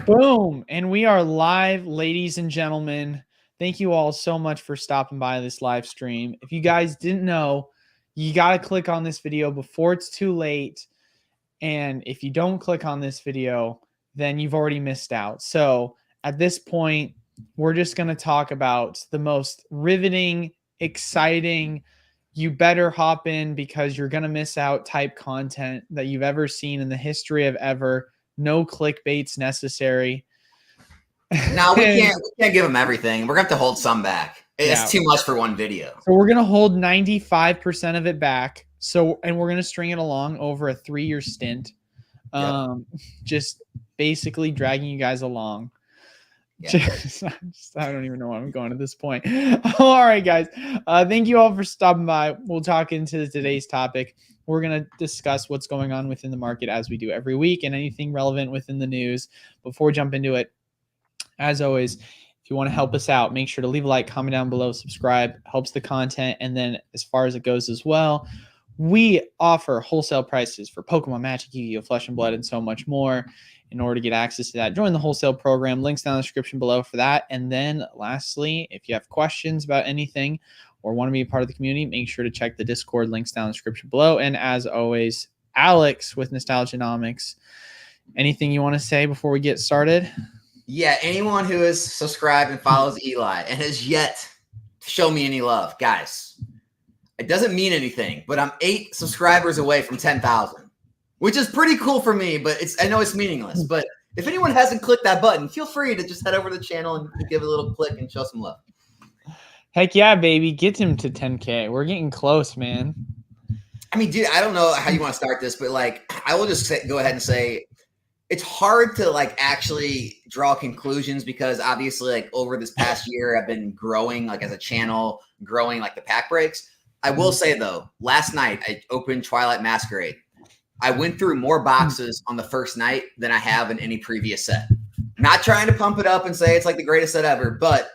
Boom. And we are live, ladies and gentlemen. Thank you all so much for stopping by this live stream. If you guys didn't know, you got to click on this video before it's too late. And if you don't click on this video, then you've already missed out. So at this point, we're just going to talk about the most riveting, exciting, you better hop in because you're going to miss out type content that you've ever seen in the history of ever. No clickbaits necessary. No, we can't give them everything. We're going to have to hold some back. It's too much for one video. So we're going to hold 95% of it back. And we're going to string it along over a 3-year stint. Just basically dragging you guys along. Yeah. I don't even know where I'm going at this point. All right, guys. Thank you all for stopping by. We'll talk into today's topic. We're going to discuss what's going on within the market as we do every week and anything relevant within the news. Before we jump into it, as always, if you want to help us out, make sure to leave a like, comment down below, subscribe, helps the content. And then as far as it goes as well, we offer wholesale prices for Pokemon, Magic, Yu-Gi-Oh, Flesh and Blood, and so much more. In order to get access to that, join the wholesale program. Links down in the description below for that. And then lastly, if you have questions about anything or want to be a part of the community, make sure to check the Discord. Links down in the description below. And as always, Alex with Nostalgianomics. Anything you want to say before we get started? Yeah, anyone who is subscribed and follows Eli and has yet to show me any love, guys, it doesn't mean anything, but I'm 8 subscribers away from 10,000, which is pretty cool for me, but I know it's meaningless. But if anyone hasn't clicked that button, feel free to just head over to the channel and give it a little click and show some love. Heck yeah, baby. Get him to 10K. We're getting close, man. I mean, dude, I don't know how you want to start this, but like, I will just go ahead and say it's hard to like actually draw conclusions because obviously like over this past year, I've been growing like as a channel, growing like the pack breaks. I will say though, last night I opened Twilight Masquerade. I went through more boxes on the first night than I have in any previous set. Not trying to pump it up and say it's like the greatest set ever, but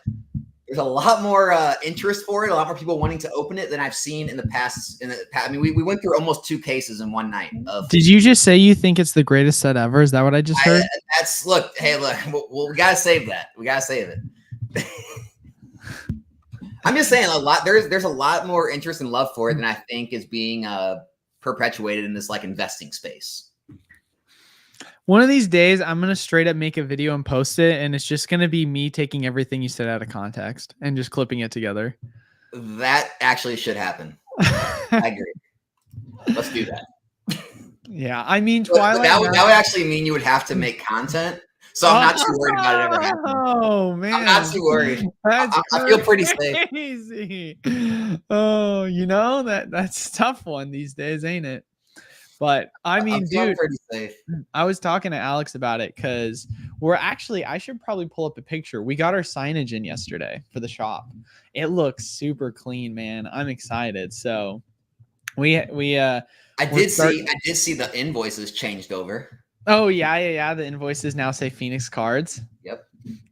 there's a lot more interest for it, a lot more people wanting to open it than I've seen in the past. I mean, we went through almost 2 cases in one night. Did you just say you think it's the greatest set ever? Is that what I just heard? Look, we got to save that. We got to save it. I'm just saying there's a lot more interest and love for it than I think is being perpetuated in this like investing space. One of these days, I'm going to straight up make a video and post it, and it's just going to be me taking everything you said out of context and just clipping it together. That actually should happen. I agree. Let's do that. Yeah, I mean, Twilight. That would actually mean you would have to make content. So I'm not too worried about it ever happening. Oh, man. I'm not too worried. I feel pretty safe. Oh, you know, that's a tough one these days, ain't it? But I mean, dude, pretty safe. I was talking to Alex about it because I should probably pull up a picture. We got our signage in yesterday for the shop. It looks super clean, man. I'm excited. So I did see the invoices changed over. Oh yeah. The invoices now say Phoenix Cards. Yep.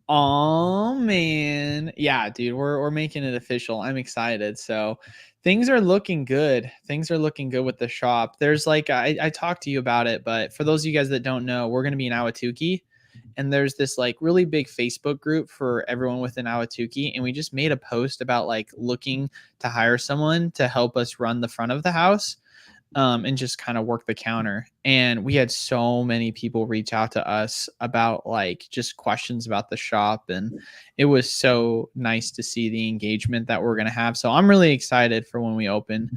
Oh man. Yeah, dude, we're making it official. I'm excited. So things are looking good. Things are looking good with the shop. There's like, I talked to you about it, but for those of you guys that don't know, we're going to be in Ahwatukee, and there's this like really big Facebook group for everyone within Ahwatukee. And we just made a post about like looking to hire someone to help us run the front of the house. And just kind of work the counter. And we had so many people reach out to us about like just questions about the shop. And it was so nice to see the engagement that we're going to have. So I'm really excited for when we open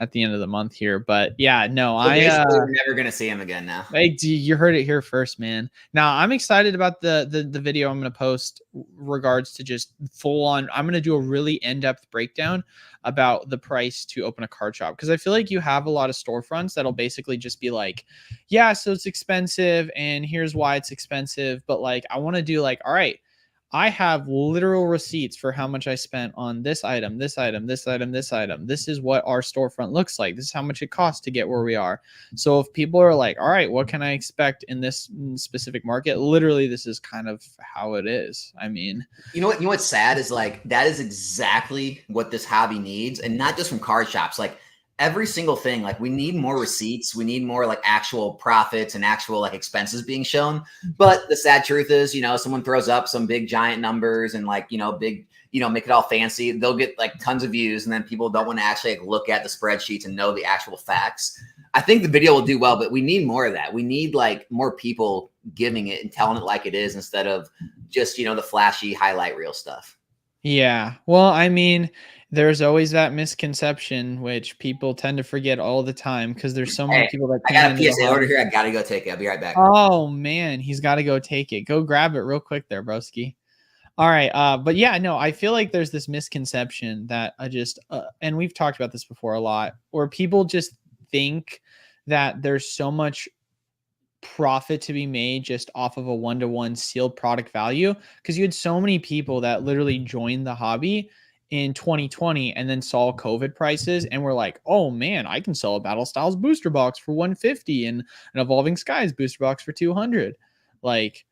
at the end of the month here. But yeah, no, we're never going to see him again now. Hey, you heard it here first, man. Now I'm excited about the video I'm going to post regards to just full on. I'm going to do a really in-depth breakdown about the price to open a card shop. Cause I feel like you have a lot of storefronts that'll basically just be like, yeah, so it's expensive and here's why it's expensive. But like, I want to do like, all right, I have literal receipts for how much I spent on this item, this item, this item, this item. This is what our storefront looks like. This is how much it costs to get where we are. So if people are like, all right, what can I expect in this specific market? Literally, this is kind of how it is. I mean, you know what's sad is like, that is exactly what this hobby needs. And not just from card shops. Like every single thing. Like we need more receipts. We need more like actual profits and actual like expenses being shown. But the sad truth is, someone throws up some big giant numbers and like, big, make it all fancy. They'll get like tons of views, and then people don't want to actually like look at the spreadsheets and know the actual facts. I think the video will do well, but we need more of that. We need like more people giving it and telling it like it is instead of just, the flashy highlight reel stuff. Yeah. Well, I mean, there's always that misconception, which people tend to forget all the time because there's so many people that I got a PSA order here. I got to go take it. I'll be right back. Oh, man. He's got to go take it. Go grab it real quick there, broski. All right. But yeah, no, I feel like there's this misconception that and we've talked about this before a lot, where people just think that there's so much profit to be made just off of a one-to-one sealed product value, because you had so many people that literally joined the hobby in 2020 and then saw COVID prices and were like, oh man, I can sell a Battle Styles booster box for 150 and an Evolving Skies booster box for 200. Like,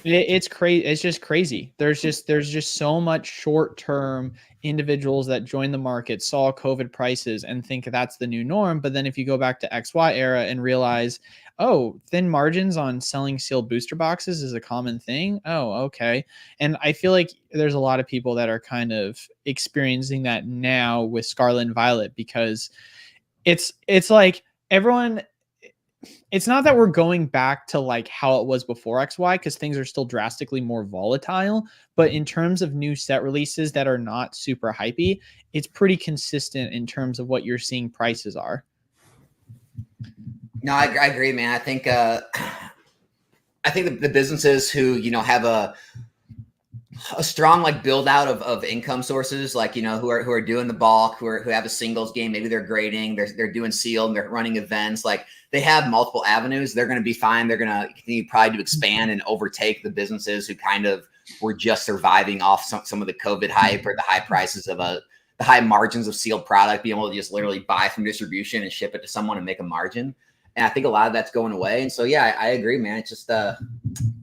it's crazy. It's just crazy. There's just so much short-term individuals that join the market, saw COVID prices and think that's the new norm. But then if you go back to XY era and realize, oh, thin margins on selling sealed booster boxes is a common thing. Oh, okay. And I feel like there's a lot of people that are kind of experiencing that now with Scarlet and Violet, because it's like everyone, it's not that we're going back to like how it was before XY, because things are still drastically more volatile. But in terms of new set releases that are not super hypey, it's pretty consistent in terms of what you're seeing prices are. No, I agree, man. I think the businesses who, have a strong like build out of income sources, like, who are doing the bulk, who have a singles game, maybe they're grading, they're doing sealed, and they're running events, like they have multiple avenues. They're going to be fine. They're going to continue probably to expand and overtake the businesses who kind of were just surviving off some of the COVID hype or the high prices of the high margins of sealed product, being able to just literally buy from distribution and ship it to someone and make a margin. And I think a lot of that's going away. And so, yeah, I agree, man. It's just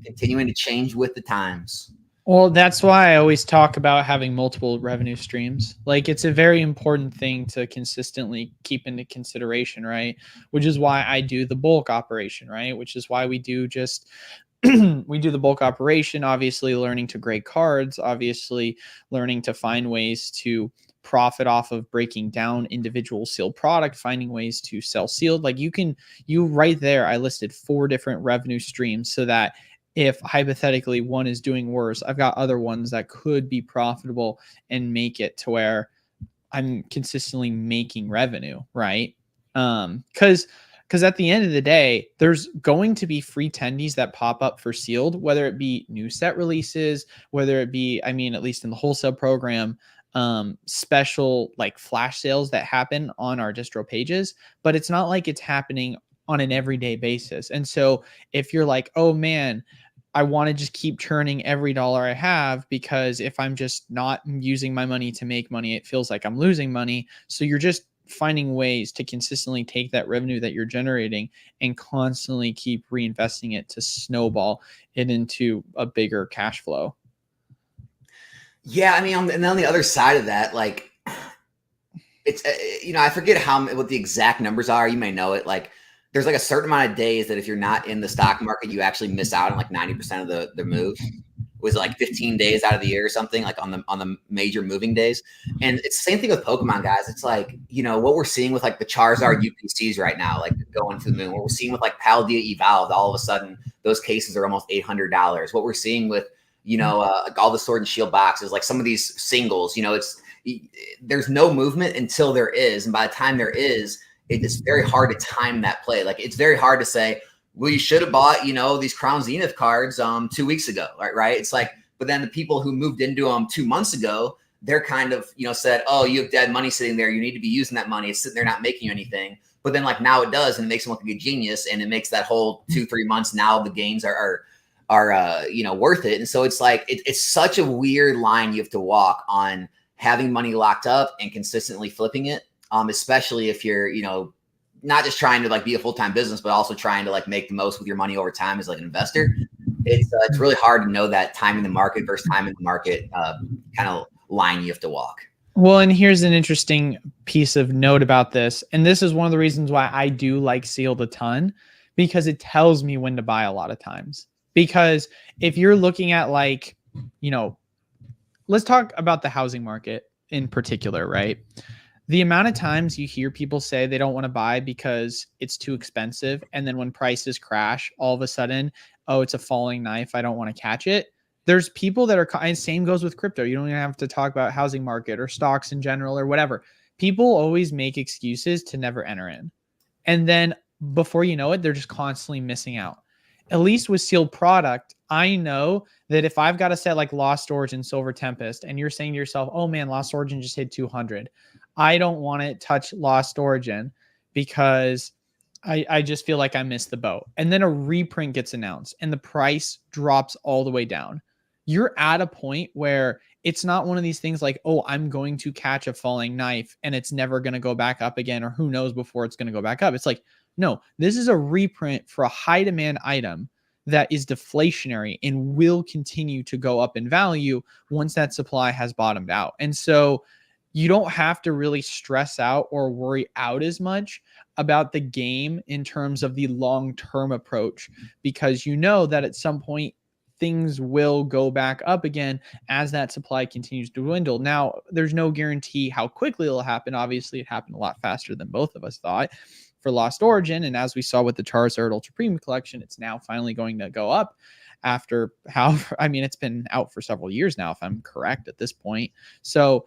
continuing to change with the times. Well, that's why I always talk about having multiple revenue streams. Like, it's a very important thing to consistently keep into consideration, right? Which is why I do the bulk operation, right? Which is why we do just we do the bulk operation, obviously learning to grade cards, obviously learning to find ways to profit off of breaking down individual sealed product, finding ways to sell sealed. Like you right there, I listed 4 different revenue streams so that if hypothetically one is doing worse, I've got other ones that could be profitable and make it to where I'm consistently making revenue, right? Because at the end of the day, there's going to be free tendies that pop up for sealed, whether it be new set releases, whether it be, I mean, at least in the wholesale program, special like flash sales that happen on our distro pages, but it's not like it's happening on an everyday basis. And so if you're like, oh man, I want to just keep churning every dollar I have, because if I'm just not using my money to make money, it feels like I'm losing money. So you're just finding ways to consistently take that revenue that you're generating and constantly keep reinvesting it to snowball it into a bigger cash flow. Yeah, I mean, on the other side of that, like, it's I forget what the exact numbers are. You may know it. Like, there's like a certain amount of days that if you're not in the stock market, you actually miss out on like 90% of the move. Was it like 15 days out of the year or something, like on the major moving days? And it's the same thing with Pokemon, guys. It's like, what we're seeing with like the Charizard UPCs right now, like going to the moon. What we're seeing with like Paldea Evolved, all of a sudden those cases are almost $800. What we're seeing with like all the Sword and Shield boxes, like some of these singles, there's no movement until there is, and by the time there is, it is very hard to time that play. Like, it's very hard to say, well, you should have bought, these Crown Zenith cards 2 weeks ago, right? It's like, but then the people who moved into them 2 months ago, they're kind of, said, oh, you have dead money sitting there. You need to be using that money. It's sitting there not making you anything. But then like now it does, and it makes them look like a genius, and it makes that whole 2-3 months now the gains are worth it. And so it's like, it's such a weird line you have to walk on having money locked up and consistently flipping it. Especially if you're, not just trying to like be a full-time business, but also trying to like make the most with your money over time as like an investor. It's really hard to know that timing the market versus timing the market kind of line you have to walk. Well, and here's an interesting piece of note about this, and this is one of the reasons why I do like sealed a ton, because it tells me when to buy a lot of times. Because if you're looking at like, you know, let's talk about the housing market in particular, right? The amount of times you hear people say they don't want to buy because it's too expensive, and then when prices crash, all of a sudden, oh, it's a falling knife, I don't want to catch it. There's people that are, and same goes with crypto. You don't even have to talk about housing market or stocks in general or whatever. People always make excuses to never enter in. And then before you know it, they're just constantly missing out. At least with sealed product, I know that if I've got a set like Lost Origin, Silver Tempest, and you're saying to yourself, oh man, Lost Origin just hit 200. I don't want to touch Lost Origin because I just feel like I missed the boat. And then a reprint gets announced and the price drops all the way down. You're at a point where it's not one of these things like, oh, I'm going to catch a falling knife and it's never going to go back up again, or who knows before it's going to go back up. It's like, no, this is a reprint for a high demand item that is deflationary and will continue to go up in value once that supply has bottomed out. And so you don't have to really stress out or worry out as much about the game in terms of the long-term approach, because you know that at some point things will go back up again as that supply continues to dwindle. Now, there's no guarantee how quickly it'll happen. Obviously, it happened a lot faster than both of us thought for Lost Origin. And as we saw with the Charizard Ultra Premium Collection, it's now finally going to go up after it's been out for several years now, if I'm correct at this point. So,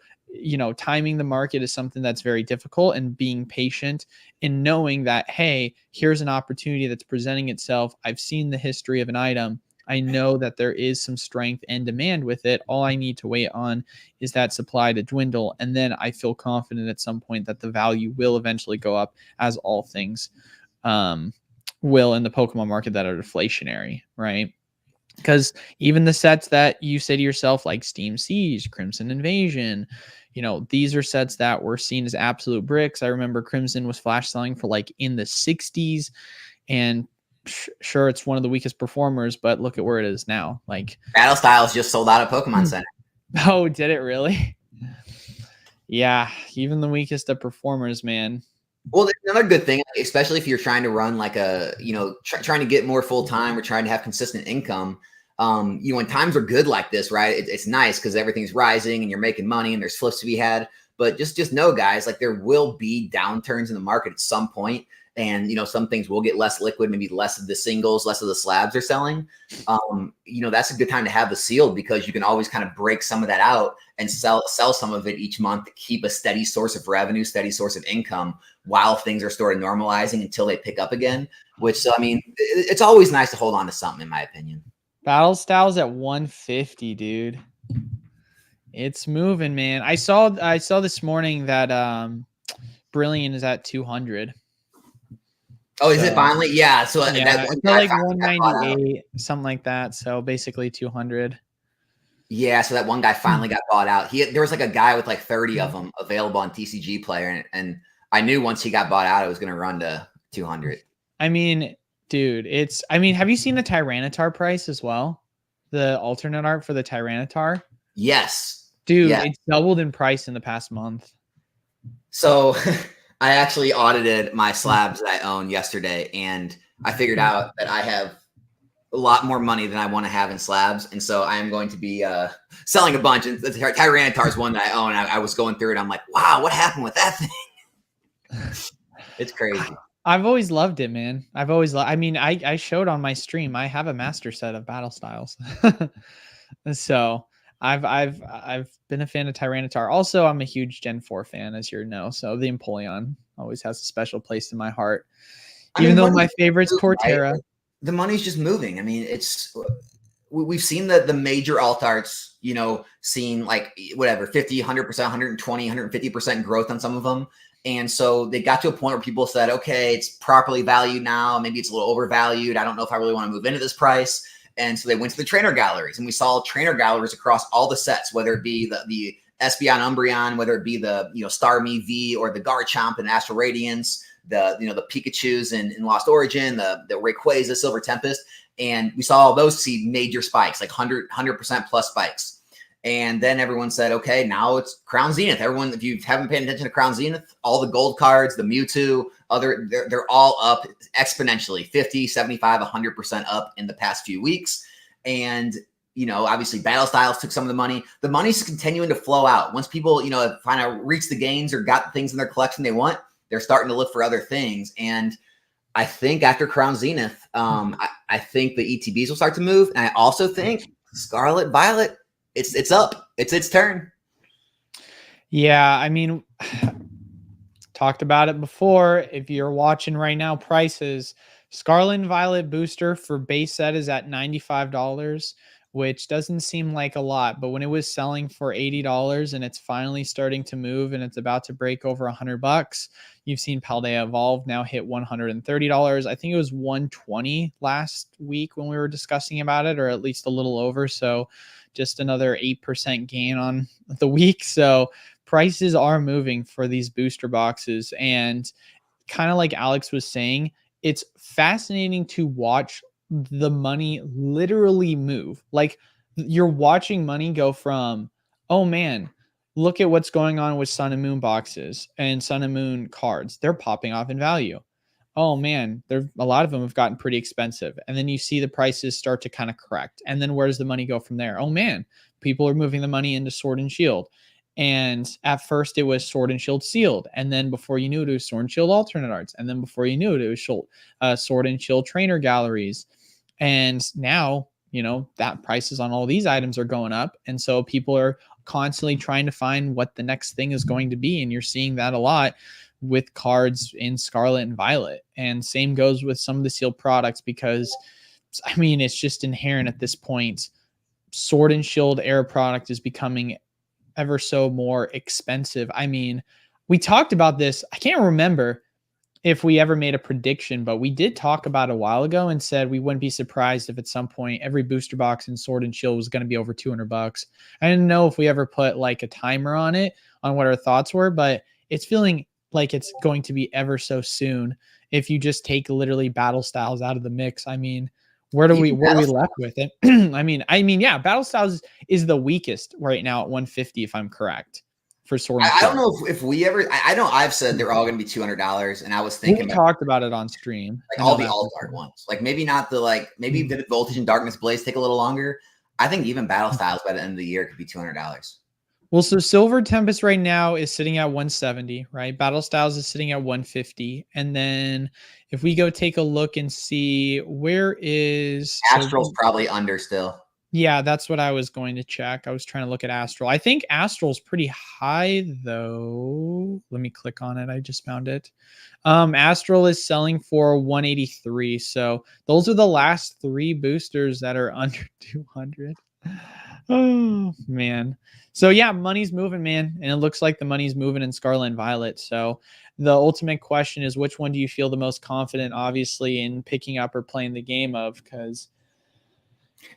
timing the market is something that's very difficult, and being patient and knowing that, hey, here's an opportunity that's presenting itself. I've seen the history of an item. I know that there is some strength and demand with it. All I need to wait on is that supply to dwindle. And then I feel confident at some point that the value will eventually go up, as all things will in the Pokemon market that are deflationary, right? Because even the sets that you say to yourself, like Steam Siege, Crimson Invasion, these are sets that were seen as absolute bricks. I remember Crimson was flash selling for like in the 60s, and sure, it's one of the weakest performers, but look at where it is now. Like Battle Styles just sold out of Pokemon Center. Oh, did it really? Yeah, even the weakest of performers, man. Well, another good thing, especially if you're trying to run like a, trying to get more full time or trying to have consistent income. When times are good like this, right? It's nice because everything's rising and you're making money and there's flips to be had. But just know, guys, like there will be downturns in the market at some point. And, some things will get less liquid, maybe less of the singles, less of the slabs are selling. That's a good time to have the sealed, because you can always kind of break some of that out and sell some of it each month to keep a steady source of revenue, steady source of income while things are sort of normalizing until they pick up again, it's always nice to hold on to something, in my opinion. Battle Styles at 150, dude. It's moving, man. I saw this morning that Brilliant is at 200. Oh, is it finally? Yeah. So yeah, that one like 198, something like that. So basically 200. Yeah. So that one guy finally got bought out. There was like a guy with like 30 of them available on TCG Player. And I knew once he got bought out, it was going to run to 200. I mean, dude, have you seen the Tyranitar price as well? The alternate art for the Tyranitar? Yes. Dude, It's doubled in price in the past month. So I actually audited my slabs that I own yesterday, and I figured out that I have a lot more money than I want to have in slabs. And so I am going to be selling a bunch. And the Tyranitar is one that I own. I was going through it. I'm like, wow, what happened with that thing? It's crazy. I've always loved it, man. I showed on my stream, I have a master set of Battle Styles. So I've been a fan of Tyranitar. Also, I'm a huge Gen 4 fan, as you know. So the Empoleon always has a special place in my heart. Even though my favorite's Torterra. Right? The money's just moving. I mean, we've seen the major alt arts, seeing like whatever, 50, 100%, 120, 150% growth on some of them. And so they got to a point where people said, okay, it's properly valued now. Maybe it's a little overvalued. I don't know if I really want to move into this price. And so they went to the trainer galleries, and we saw trainer galleries across all the sets, whether it be the Espeon Umbreon, whether it be the Starmie V or the Garchomp and Astral Radiance, the Pikachus in Lost Origin, the Rayquaza, Silver Tempest. And we saw all those see major spikes, like 100% plus spikes. And then everyone said, okay, now it's Crown Zenith. Everyone, if you haven't paid attention to Crown Zenith, all the gold cards, the Mewtwo, they're all up exponentially, 50, 75, 100% up in the past few weeks. And, you know, obviously Battle Styles took some of the money. The money's continuing to flow out. Once people, you know, find out, reach the gains or got the things in their collection they want, they're starting to look for other things. And I think after Crown Zenith, I think the ETBs will start to move. And I also think Scarlet Violet, it's up. It's its turn. Yeah, I mean, talked about it before. If you're watching right now, prices, Scarlet and Violet booster for base set is at $95, which doesn't seem like a lot, but when it was selling for $80 and it's finally starting to move and it's about to break over $100, you've seen Paldea Evolve now hit $130. I think it was $120 last week when we were discussing about it, or at least a little over. So just another 8% gain on the week. So prices are moving for these booster boxes. And kind of like Alex was saying, it's fascinating to watch the money literally move. Like, you're watching money go from, oh man, look at what's going on with Sun and Moon boxes and Sun and Moon cards. They're popping off in value. Oh man, a lot of them have gotten pretty expensive. And then you see the prices start to kind of correct. And then where does the money go from there? Oh man, people are moving the money into Sword and Shield. And at first it was Sword and Shield sealed. And then before you knew it, it was Sword and Shield alternate arts. And then before you knew it, it was Sword and Shield trainer galleries. And now, you know, that prices on all these items are going up. And so people are constantly trying to find what the next thing is going to be. And you're seeing that a lot with cards in Scarlet and Violet. And same goes with some of the sealed products, because I mean, it's just inherent at this point. Sword and Shield era product is becoming ever so more expensive. I mean, we talked about this. I can't remember if we ever made a prediction, but we did talk about it a while ago and said we wouldn't be surprised if at some point every booster box in Sword and Shield was going to be over $200. I didn't know if we ever put like a timer on it, on what our thoughts were, but it's feeling like it's going to be ever so soon. If you just take literally Battle Styles out of the mix, I mean, where are we left with it? I mean, yeah, Battle Styles is the weakest right now at 150, if I'm correct, for Sword and Shield. I don't know if we ever. I know I've said they're all going to be $200, and I was thinking we talked about it on stream, like all the alt art ones, like maybe not the maybe the Voltage and Darkness Blaze take a little longer. I think even Battle Styles by the end of the year could be $200. Well, so Silver Tempest right now is sitting at 170, right? Battle Styles is sitting at 150. And then if we go take a look and see where is Astral's probably under still. Yeah, that's what I was going to check. I was trying to look at Astral. I think Astral's pretty high though. Let me click on it. I just found it. Astral is selling for 183. So those are the last three boosters that are under 200. Oh man. So yeah, money's moving, man. And it looks like the money's moving in Scarlet and Violet. So the ultimate question is, which one do you feel the most confident, obviously, in picking up or playing the game of? Because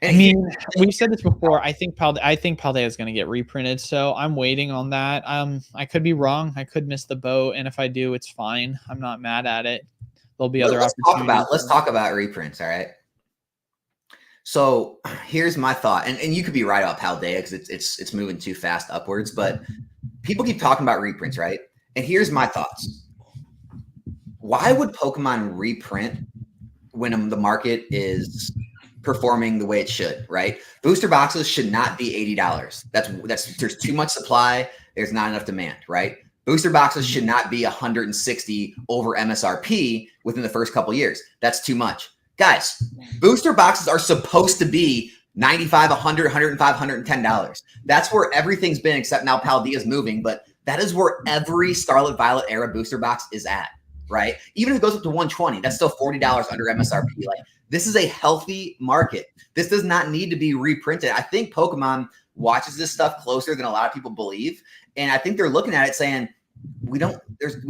I mean, we've said this before. I think Paldea is going to get reprinted. So I'm waiting on that. I could be wrong. I could miss the boat. And if I do, it's fine. I'm not mad at it. There'll be other opportunities. Let's talk about reprints. All right. So here's my thought, and you could be right about Paldea because it's moving too fast upwards, but people keep talking about reprints, right? And here's my thoughts. Why would Pokemon reprint when the market is performing the way it should, right? Booster boxes should not be $80. There's too much supply. There's not enough demand, right? Booster boxes should not be 160 over MSRP within the first couple years. That's too much. Guys, booster boxes are supposed to be $95, $100, $105, $110. That's where everything's been, except now Paldea's moving, but that is where every Scarlet Violet era booster box is at, right? Even if it goes up to 120, that's still $40 under MSRP. Like, this is a healthy market. This does not need to be reprinted. I think Pokemon watches this stuff closer than a lot of people believe, and I think they're looking at it saying, we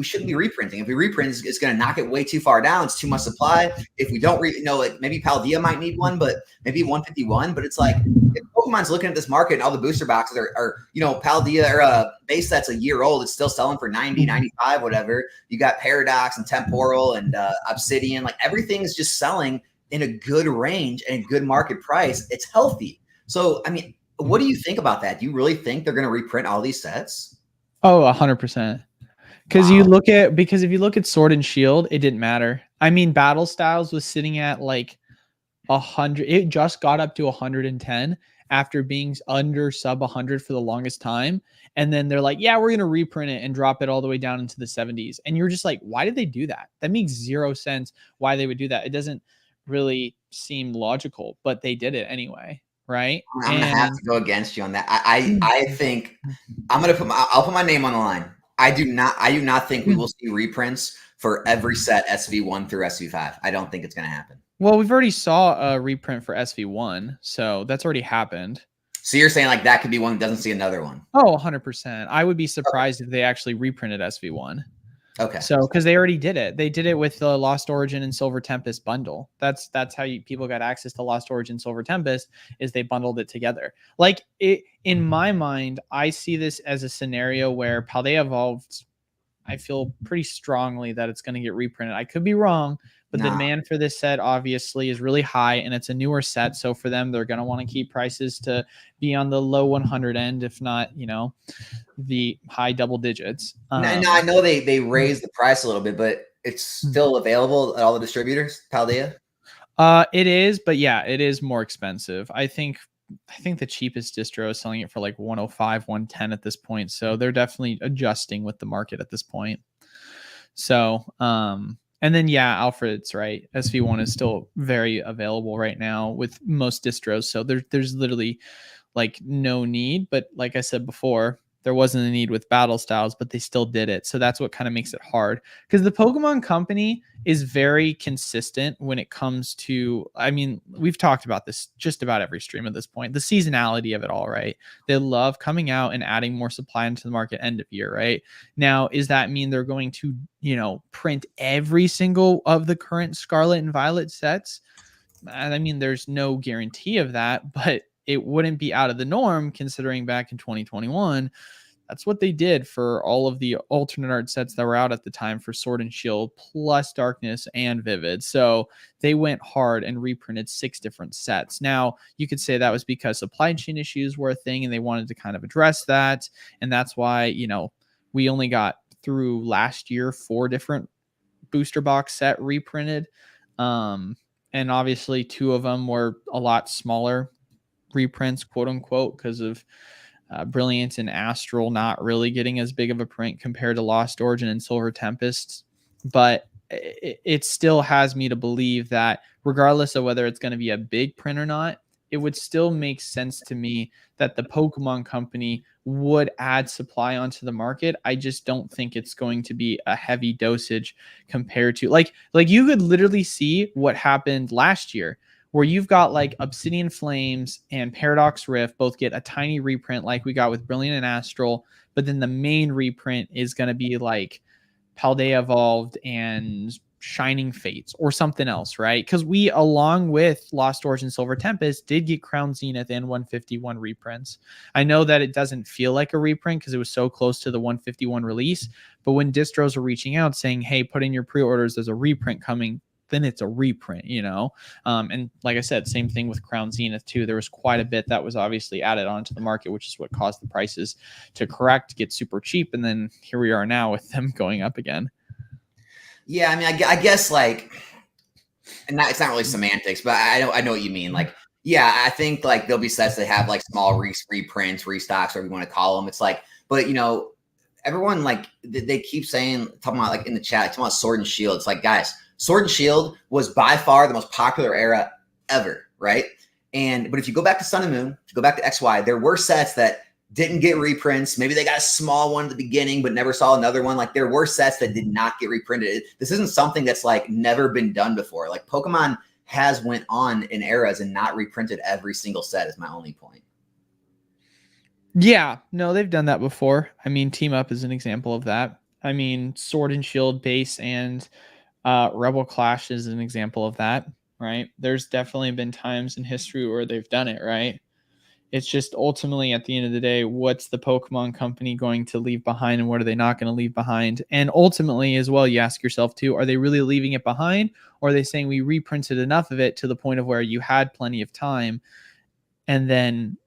shouldn't be reprinting. If we reprint, it's going to knock it way too far down. It's too much supply. If we don't, like maybe Paldea might need one, but maybe 151. But it's like, if Pokemon's looking at this market and all the booster boxes are Paldea or base that's a year old, it's still selling for 90, 95, whatever. You got Paradox and Temporal and Obsidian. Like, everything's just selling in a good range and a good market price. It's healthy. So, I mean, What do you think about that? Do you really think they're going to reprint all these sets? Oh, 100%. Because if you look at Sword and Shield, it didn't matter. I mean, Battle Styles was sitting at like 100. It just got up to 110 after being under sub 100 for the longest time. And then they're like, yeah, we're going to reprint it and drop it all the way down into the 70s. And you're just like, why did they do that? That makes zero sense why they would do that. It doesn't really seem logical, but they did it anyway. Right. I'm going to have to go against you on that. I think I'll put my name on the line. I do not think we will see reprints for every set SV1 through SV5. I don't think it's going to happen. Well, we've already saw a reprint for SV1, so that's already happened. So you're saying like that could be one that doesn't see another one? Oh, 100%. I would be surprised if they actually reprinted SV1. Okay. So, because they already did it. They did it with the Lost Origin and Silver Tempest bundle. That's how people got access to Lost Origin, Silver Tempest, is they bundled it together. Like, in my mind, I see this as a scenario where Paldea Evolved, I feel pretty strongly that it's going to get reprinted. I could be wrong, but the demand for this set obviously is really high, and it's a newer set. So for them, they're going to want to keep prices to be on the low 100 end, if not, the high double digits. Now, I know they raised the price a little bit, but it's still available at all the distributors, Paldea? It is, but yeah, it is more expensive. I think the cheapest distro is selling it for like 105, 110 at this point. So they're definitely adjusting with the market at this point. So, and then, yeah, Alfred's right. SV1 is still very available right now with most distros. So there's literally like no need. But like I said before, there wasn't a need with Battle Styles, but they still did it. So that's what kind of makes it hard, because the Pokemon Company is very consistent when it comes to, I mean, we've talked about this just about every stream at this point, the seasonality of it all, right? They love coming out and adding more supply into the market end of year, right? Now, does that mean they're going to, print every single of the current Scarlet and Violet sets? I mean, there's no guarantee of that, but it wouldn't be out of the norm considering back in 2021, that's what they did for all of the alternate art sets that were out at the time for Sword and Shield, plus Darkness and Vivid. So they went hard and reprinted 6 different sets. Now, you could say that was because supply chain issues were a thing and they wanted to kind of address that. And that's why, we only got through last year 4 different booster box set reprinted. And obviously 2 of them were a lot smaller reprints, quote unquote, because of Brilliant and Astral not really getting as big of a print compared to Lost Origin and Silver Tempest. But it still has me to believe that regardless of whether it's going to be a big print or not, it would still make sense to me that the Pokemon Company would add supply onto the market. I just don't think it's going to be a heavy dosage compared to like you could literally see what happened last year, where you've got like Obsidian Flames and Paradox Rift both get a tiny reprint like we got with Brilliant and Astral, but then the main reprint is going to be like Paldea Evolved and Shining Fates or something else, right? Because we, along with Lost Origin Silver Tempest, did get Crown Zenith and 151 reprints. I know that it doesn't feel like a reprint because it was so close to the 151 release, but when distros are reaching out saying, hey, put in your pre-orders, there's a reprint coming, then it's a reprint, and like I said, same thing with Crown Zenith too. There was quite a bit that was obviously added onto the market, which is what caused the prices to correct, get super cheap, and then here we are now with them going up again. Yeah, I mean, I guess like, and it's not really semantics, but I know what you mean. Like, yeah, I think like there'll be sets that have like small reprints, restocks, whatever you want to call them. It's like, but everyone like they keep talking about like in the chat, talking about Sword and Shield. It's like, guys, Sword and Shield was by far the most popular era ever, right? But if you go back to Sun and Moon, if you go back to XY, there were sets that didn't get reprints. Maybe they got a small one at the beginning, but never saw another one. Like there were sets that did not get reprinted. This isn't something that's like never been done before. Like Pokemon has went on in eras and not reprinted every single set is my only point. Yeah, no, they've done that before. I mean, Team Up is an example of that. I mean, Sword and Shield base and Rebel Clash is an example of that, right? There's definitely been times in history where they've done it, right? It's just ultimately at the end of the day, what's the Pokemon Company going to leave behind and what are they not going to leave behind? And ultimately as well, you ask yourself too, are they really leaving it behind? Or are they saying we reprinted enough of it to the point of where you had plenty of time and then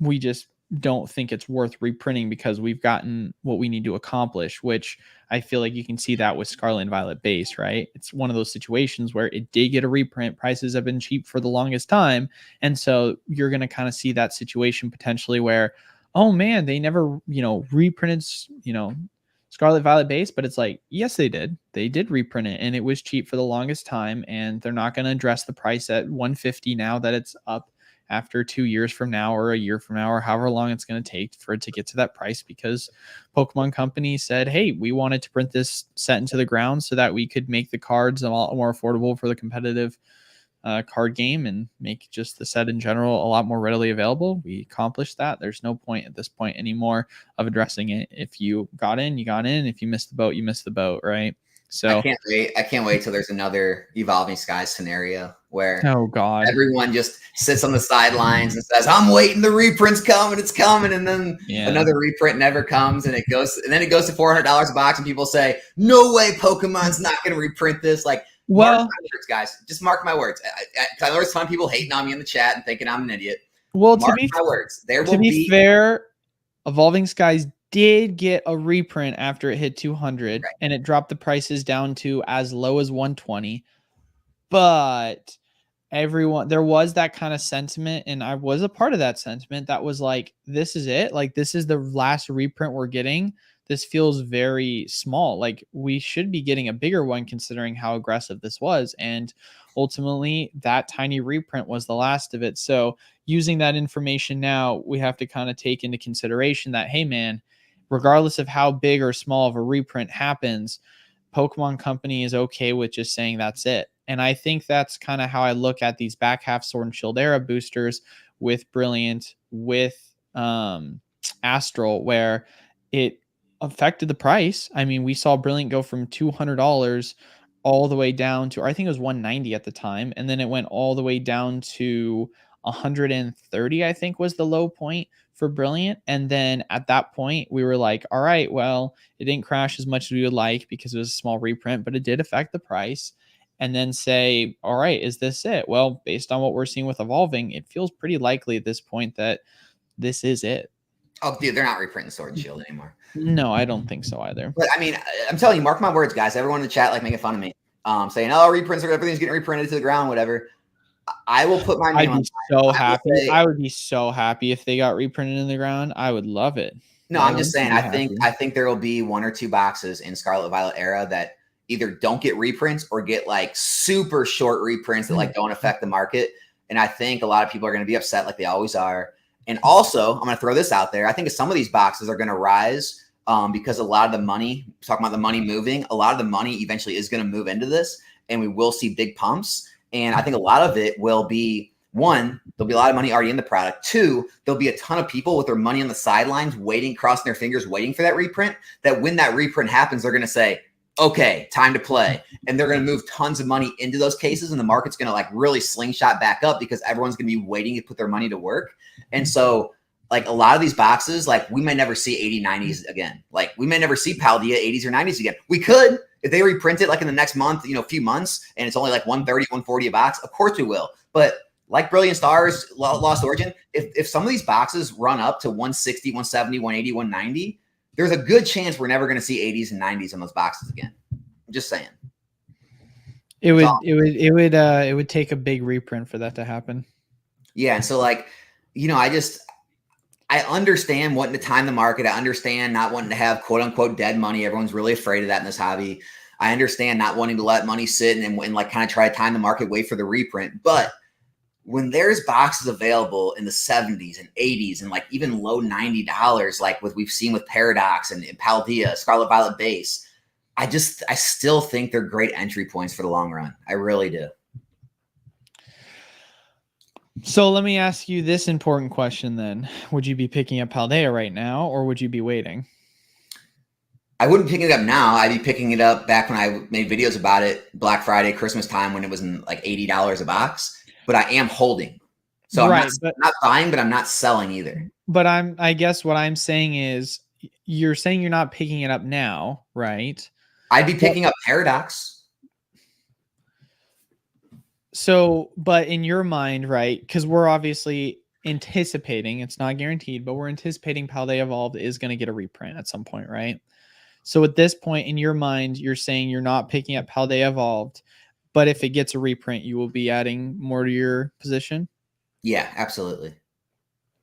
we just don't think it's worth reprinting because we've gotten what we need to accomplish, which I feel like you can see that with Scarlet and Violet base, right? It's one of those situations where it did get a reprint. Prices have been cheap for the longest time. And so you're going to kind of see that situation potentially where, oh man, they never, reprinted, Scarlet Violet base, but it's like, yes, they did. They did reprint it and it was cheap for the longest time. And they're not going to address the price at 150 now that it's up after 2 years from now or a year from now or however long it's going to take for it to get to that price, because Pokemon Company said, hey, we wanted to print this set into the ground so that we could make the cards a lot more affordable for the competitive card game and make just the set in general a lot more readily available. We accomplished that. There's no point at this point anymore of addressing it. If you got in, you got in. If you missed the boat, you missed the boat, right? So I can't wait till there's another Evolving Skies scenario where everyone just sits on the sidelines and says, I'm waiting, the reprint's coming, it's coming, and then another reprint never comes, and then it goes to $400 a box, and people say, no way, Pokemon's not going to reprint this. Like, mark my words, guys. Just mark my words. I know there's some people hating on me in the chat and thinking I'm an idiot. Well, mark my words. There will be fair, Evolving Skies did get a reprint after it hit 200, and it dropped the prices down to as low as 120. But there was that kind of sentiment, and I was a part of that sentiment that was like, this is it. Like, this is the last reprint we're getting. This feels very small. Like, we should be getting a bigger one considering how aggressive this was. And ultimately, that tiny reprint was the last of it. So using that information now, we have to kind of take into consideration that, hey, man, regardless of how big or small of a reprint happens, Pokemon Company is okay with just saying that's it. And I think that's kind of how I look at these back half Sword and Shield era boosters with Brilliant, with Astral, where it affected the price. I mean, we saw Brilliant go from $200 all the way down to, I think it was 190 at the time. And then it went all the way down to 130, I think was the low point for Brilliant. And then at that point we were like, all right, well, it didn't crash as much as we would like because it was a small reprint, but it did affect the price. And then say, all right, is this it? Well, based on what we're seeing with Evolving, it feels pretty likely at this point that this is it. Oh, dude, they're not reprinting Sword and Shield anymore. No, I don't think so either. But I mean, I'm telling you, mark my words, guys. Everyone in the chat making fun of me, saying, "Oh, reprints, everything's getting reprinted to the ground, whatever." I will put my name on. I would be so happy if they got reprinted in the ground. I would love it. No, I'm just saying. I think there will be 1 or 2 boxes in Scarlet Violet era that either don't get reprints or get like super short reprints that like don't affect the market. And I think a lot of people are going to be upset, like they always are. And also, I'm going to throw this out there. I think some of these boxes are going to rise because a lot of the money, talking about the money moving, a lot of the money eventually is going to move into this, and we will see big pumps. And I think a lot of it will be, 1, there'll be a lot of money already in the product. 2, there'll be a ton of people with their money on the sidelines waiting, crossing their fingers, waiting for that reprint, that when that reprint happens, they're going to say, okay, time to play. And they're going to move tons of money into those cases, and the market's going to like really slingshot back up because everyone's going to be waiting to put their money to work. And so like a lot of these boxes, like we may never see 80, 90s again. Like we may never see Paldea 80s or 90s again. We could, if they reprint it like in the next month, few months, and it's only like 130, 140 a box, of course we will. But like Brilliant Stars, Lost Origin, if some of these boxes run up to 160, 170, 180, 190, there's a good chance we're never going to see 80s and 90s in those boxes again. I'm just saying. It would take a big reprint for that to happen. Yeah, and so like, I understand wanting to time the market. I understand not wanting to have quote unquote dead money. Everyone's really afraid of that in this hobby. I understand not wanting to let money sit and like kind of try to time the market, wait for the reprint. But when there's boxes available in the 70s and 80s and like even low $90, like what we've seen with Paradox and Paldea, Scarlet Violet base, I still think they're great entry points for the long run. I really do. So let me ask you this important question then. Would you be picking up Paldea right now, or would you be waiting? I wouldn't pick it up now. I'd be picking it up back when I made videos about it, Black Friday, Christmas time, when it was in like $80 a box. But I am holding. So I'm not buying, but I'm not selling either. But I guess what I'm saying is, you're saying you're not picking it up now, right? I'd be picking up Paradox. So, but in your mind, right? Because we're obviously anticipating, it's not guaranteed, but we're anticipating Paldea Evolved is going to get a reprint at some point, right? So at this point in your mind, you're saying you're not picking up Paldea Evolved, but if it gets a reprint, you will be adding more to your position? Yeah, absolutely.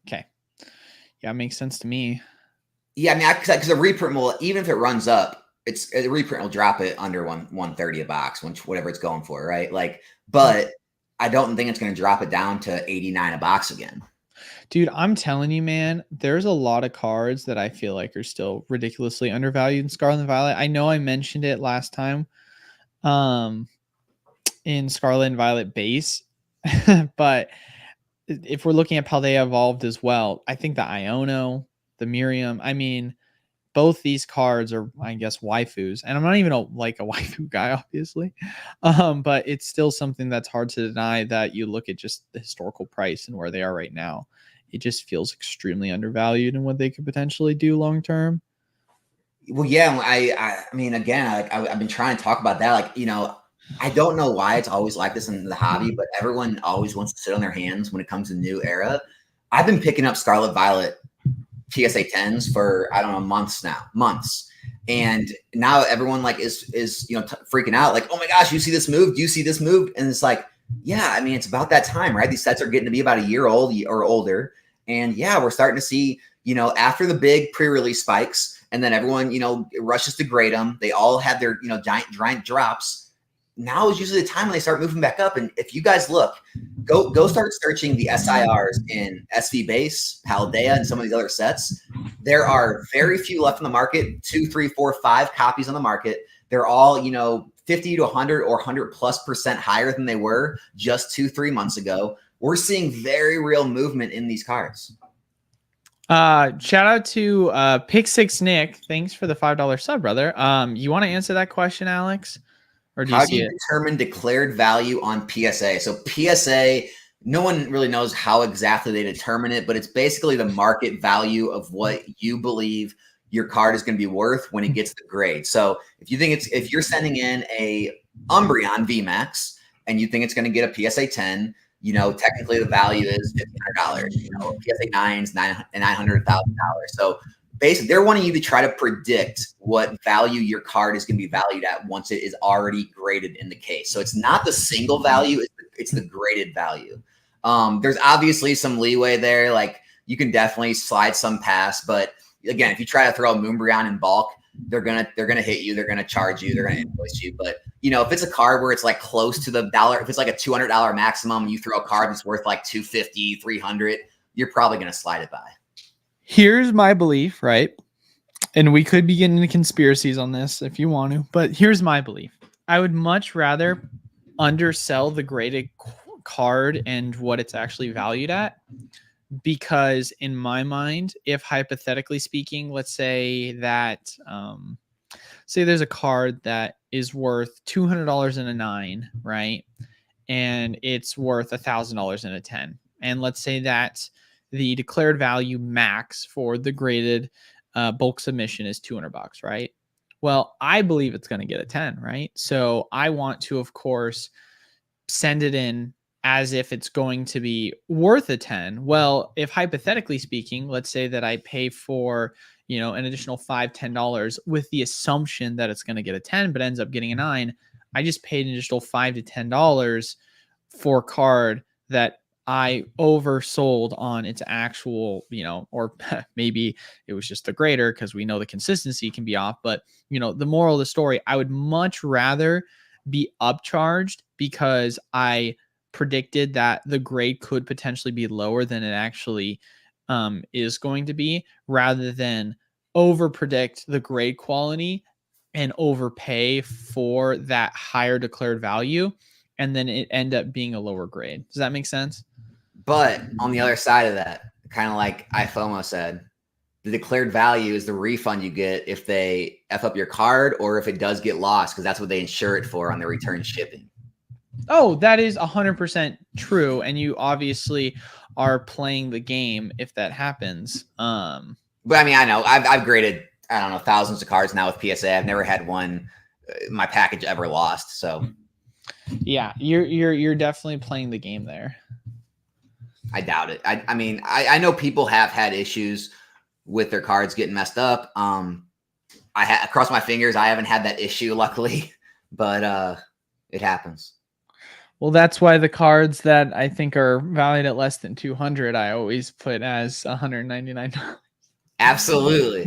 Okay. Yeah, it makes sense to me. Yeah, I mean, because the reprint will, even if it runs up, the reprint will drop it under 130 a box, whatever it's going for, right? Like, but I don't think it's going to drop it down to 89 a box again. Dude, I'm telling you, man, there's a lot of cards that I feel like are still ridiculously undervalued in Scarlet and Violet. I know I mentioned it last time in Scarlet and Violet base, but if we're looking at Paldea Evolved as well, I think the Iono, the Miriam, I mean, both these cards are, I guess, waifus, and I'm not even a waifu guy, obviously, but it's still something that's hard to deny that you look at just the historical price and where they are right now. It just feels extremely undervalued in what they could potentially do long term. Well, yeah, I mean, again, I've been trying to talk about that. Like, I don't know why it's always like this in the hobby, but everyone always wants to sit on their hands when it comes to new era. I've been picking up Scarlet Violet PSA 10s for, I don't know, months. And now everyone is freaking out like, oh my gosh, you see this move? Do you see this move? And it's like, yeah, I mean, it's about that time, right? These sets are getting to be about a year old or older. And yeah, we're starting to see, after the big pre-release spikes, and then everyone, rushes to grade them. They all have their, giant drops. Now is usually the time when they start moving back up. And if you guys look, go start searching the SIRs in SV Base, Paldea, and some of these other sets. There are very few left in the market, 2, 3, 4, 5 copies on the market. They're all, 50 to 100 or 100+% higher than they were just 2-3 months ago. We're seeing very real movement in these cards. Shout out to Pick Six Nick. Thanks for the $5 sub, brother. You want to answer that question, Alex? Or do How do you determine declared value on PSA? So PSA, no one really knows how exactly they determine it, but it's basically the market value of what you believe your card is going to be worth when it gets the grade. So if you're sending in a Umbreon VMAX and you think it's going to get a PSA 10, technically the value is $1,500. PSA 9's $900,000. So basically, they're wanting you to try to predict what value your card is going to be valued at once it is already graded in the case. So it's not the single value; it's the graded value. There's obviously some leeway there. Like you can definitely slide some past, but again, if you try to throw a Moonbreon in bulk, they're gonna hit you. They're gonna charge you. They're gonna invoice you. But if it's a card where it's like close to the dollar, if it's like a $200 maximum, you throw a card that's worth like $250, $300, you're probably gonna slide it by. Here's my belief, right? And we could be getting into conspiracies on this if you want to, but here's my belief. I would much rather undersell the graded card and what it's actually valued at, because in my mind, if hypothetically speaking, let's say that, say there's a card that is worth $200 in a 9, right? And it's worth $1,000 in a 10. And let's say that the declared value max for the graded bulk submission is $200, right? Well, I believe it's going to get a 10, right? So I want to, of course, send it in as if it's going to be worth a 10. Well, if hypothetically speaking, let's say that I pay for, an additional $5, $10 with the assumption that it's going to get a 10, but ends up getting a 9, I just paid an additional $5 to $10 for a card that I oversold on its actual, or maybe it was just the grader because we know the consistency can be off. But, the moral of the story, I would much rather be upcharged because I predicted that the grade could potentially be lower than it actually is going to be, rather than over predict the grade quality and overpay for that higher declared value, and then it end up being a lower grade. Does that make sense? But on the other side of that, kind of like iFOMO said, the declared value is the refund you get if they F up your card or if it does get lost, because that's what they insure it for on the return shipping. Oh, that is 100% true. And you obviously are playing the game if that happens. But I mean, I know I've graded, I don't know, thousands of cards now with PSA. I've never had one, my package ever lost. So yeah, you're definitely playing the game there. I doubt it. I mean, I know people have had issues with their cards getting messed up. I cross my fingers. I haven't had that issue, luckily, but it happens. Well, that's why the cards that I think are valued at less than 200, I always put as $199. Absolutely.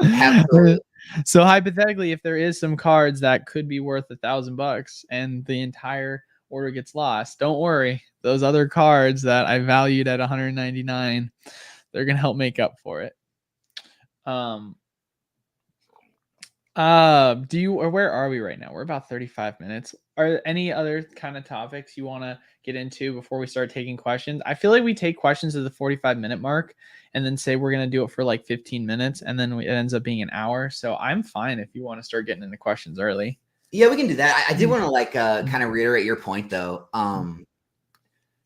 Absolutely. So hypothetically, if there is some cards that could be worth $1,000 and the entire order gets lost, don't worry. Those other cards that I valued at 199, they're gonna help make up for it. Where are we right now? We're about 35 minutes. Are there any other kind of topics you want to get into before we start taking questions? I feel like we take questions at the 45-minute mark and then say we're going to do it for like 15 minutes and then it ends up being an hour. So I'm fine if you want to start getting into questions early. Yeah, we can do that. I did want to like kind of reiterate your point though.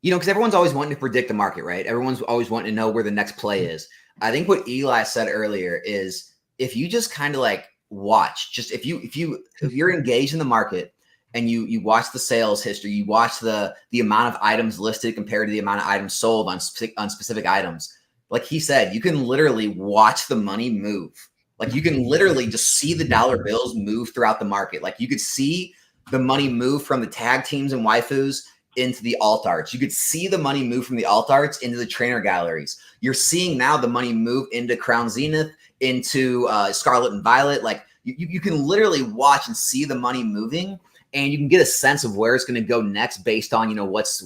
Because everyone's always wanting to predict the market, right? Everyone's always wanting to know where the next play is. I think what Eli said earlier is if you just kind of like watch, just if you're engaged in the market and you watch the sales history, you watch the amount of items listed compared to the amount of items sold on specific items. Like he said, you can literally watch the money move. Like you can literally just see the dollar bills move throughout the market. Like you could see the money move from the tag teams and waifus into the alt arts. You could see the money move from the alt arts into the trainer galleries. You're seeing now the money move into Crown Zenith, into Scarlet and Violet. Like you can literally watch and see the money moving, and you can get a sense of where it's going to go next based on, what's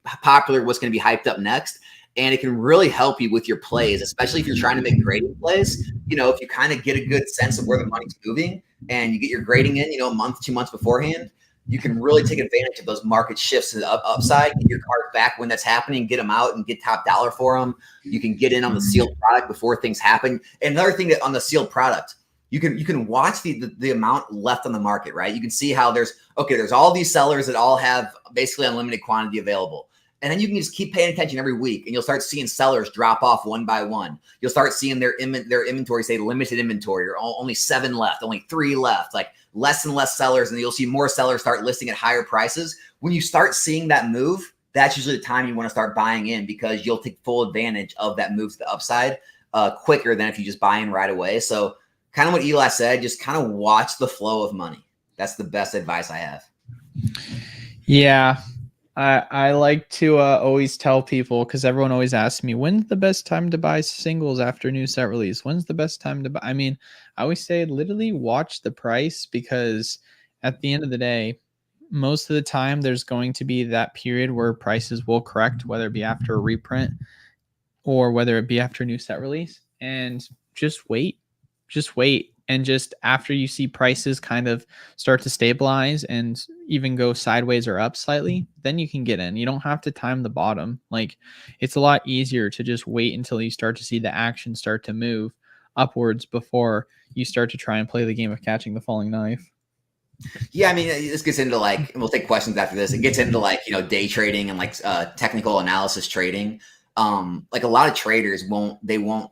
popular, what's going to be hyped up next. And it can really help you with your plays, especially if you're trying to make grading plays. If you kind of get a good sense of where the money's moving and you get your grading in, a month, 2 months beforehand, you can really take advantage of those market shifts to the upside, get your cards back when that's happening, get them out and get top dollar for them. You can get in on the sealed product before things happen. And another thing that on the sealed product, you can watch the amount left on the market, right? You can see how there's all these sellers that all have basically unlimited quantity available. And then you can just keep paying attention every week and you'll start seeing sellers drop off one by one. You'll start seeing their inventory say limited inventory or only 7 left, only 3 left, like less and less sellers. And you'll see more sellers start listing at higher prices. When you start seeing that move, that's usually the time you want to start buying in because you'll take full advantage of that move to the upside quicker than if you just buy in right away. So kind of what Eli said, just kind of watch the flow of money. That's the best advice I have. Yeah. I like to always tell people, because everyone always asks me, when's the best time to buy singles after new set release? When's the best time to buy? I mean, I always say literally watch the price, because at the end of the day, most of the time there's going to be that period where prices will correct, whether it be after a reprint or whether it be after new set release. And just wait. And just after you see prices kind of start to stabilize and even go sideways or up slightly, then you can get in. You don't have to time the bottom. Like, it's a lot easier to just wait until you start to see the action start to move upwards before you start to try and play the game of catching the falling knife. Yeah, I mean, this gets into like, and we'll take questions after this. It gets into like, day trading and like technical analysis trading. Like a lot of traders won't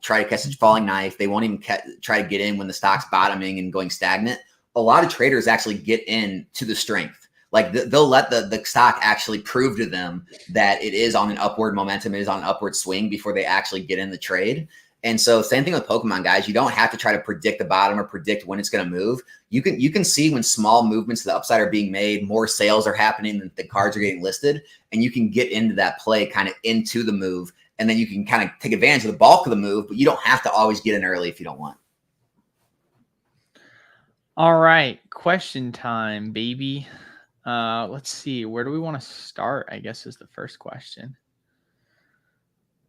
try to catch a falling knife. They won't even try to get in when the stock's bottoming and going stagnant. A lot of traders actually get in to the strength. Like they'll let the stock actually prove to them that it is on an upward momentum, it is on an upward swing before they actually get in the trade. And so same thing with Pokemon, guys. You don't have to try to predict the bottom or predict when it's going to move. You can see when small movements to the upside are being made, more sales are happening, than the cards are getting listed, and you can get into that play kind of into the move, and then you can kind of take advantage of the bulk of the move, but you don't have to always get in early if you don't want. All right, question time, baby. Let's see. Where do we want to start? I guess is the first question.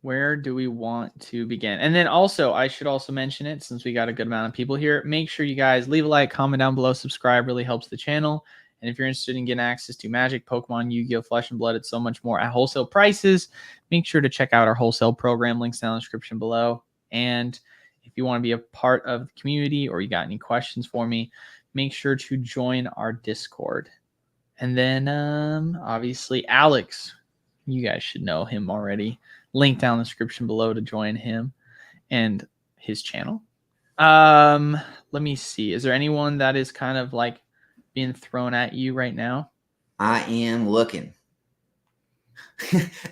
Where do we want to begin? And then also, I should also mention it, since we got a good amount of people here, make sure you guys leave a like, comment down below, subscribe, really helps the channel. And if you're interested in getting access to Magic, Pokemon, Yu-Gi-Oh, Flesh and Blood, it's so much more at wholesale prices, make sure to check out our wholesale program. Links down in the description below. And if you want to be a part of the community or you got any questions for me, make sure to join our Discord. And then obviously Alex, you guys should know him already. Link down in the description below to join him and his channel. Let me see. Is there anyone that is kind of like being thrown at you right now? I am looking.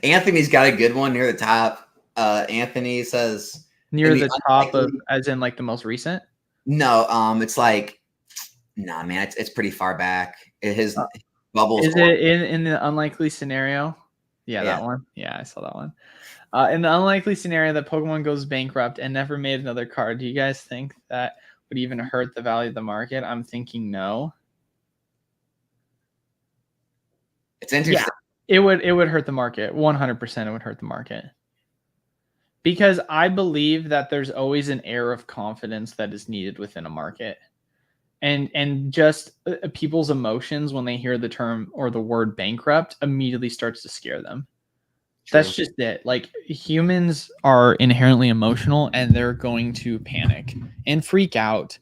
Anthony's got a good one near the top. Anthony says Near the top of, as in like the most recent? No, it's like, nah, man, it's pretty far back. His bubbles. Is it in the unlikely scenario? Yeah, Yeah. that one. Yeah, I saw that one. In the unlikely scenario that Pokemon goes bankrupt and never made another card, do you guys think that would even hurt the value of the market? I'm thinking no. It's interesting. Yeah, it would hurt the market. 100% it would hurt the market. Because I believe that there's always an air of confidence that is needed within a market. And just people's emotions when they hear the term or the word bankrupt immediately starts to scare them. True. That's just it. Like, humans are inherently emotional and they're going to panic and freak out.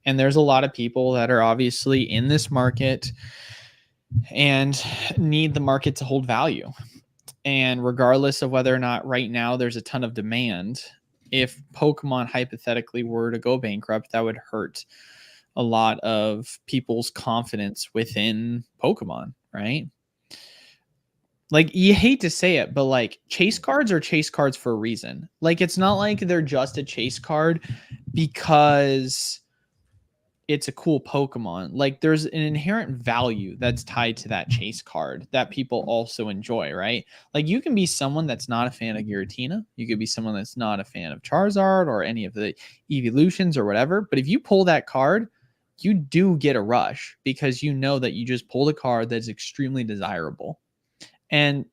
And there's a lot of people that are obviously in this market and need the market to hold value. And regardless of whether or not right now there's a ton of demand, if Pokemon hypothetically were to go bankrupt, that would hurt a lot of people's confidence within Pokemon, right? Like, you hate to say it, but like, chase cards are chase cards for a reason. Like, it's not like they're just a chase card because it's a cool Pokemon. Like, there's an inherent value that's tied to that chase card that people also enjoy, right? Like, you can be someone that's not a fan of Giratina. You could be someone that's not a fan of Charizard or any of the evolutions or whatever. But if you pull that card, you do get a rush because you know that you just pulled a card that's extremely desirable. And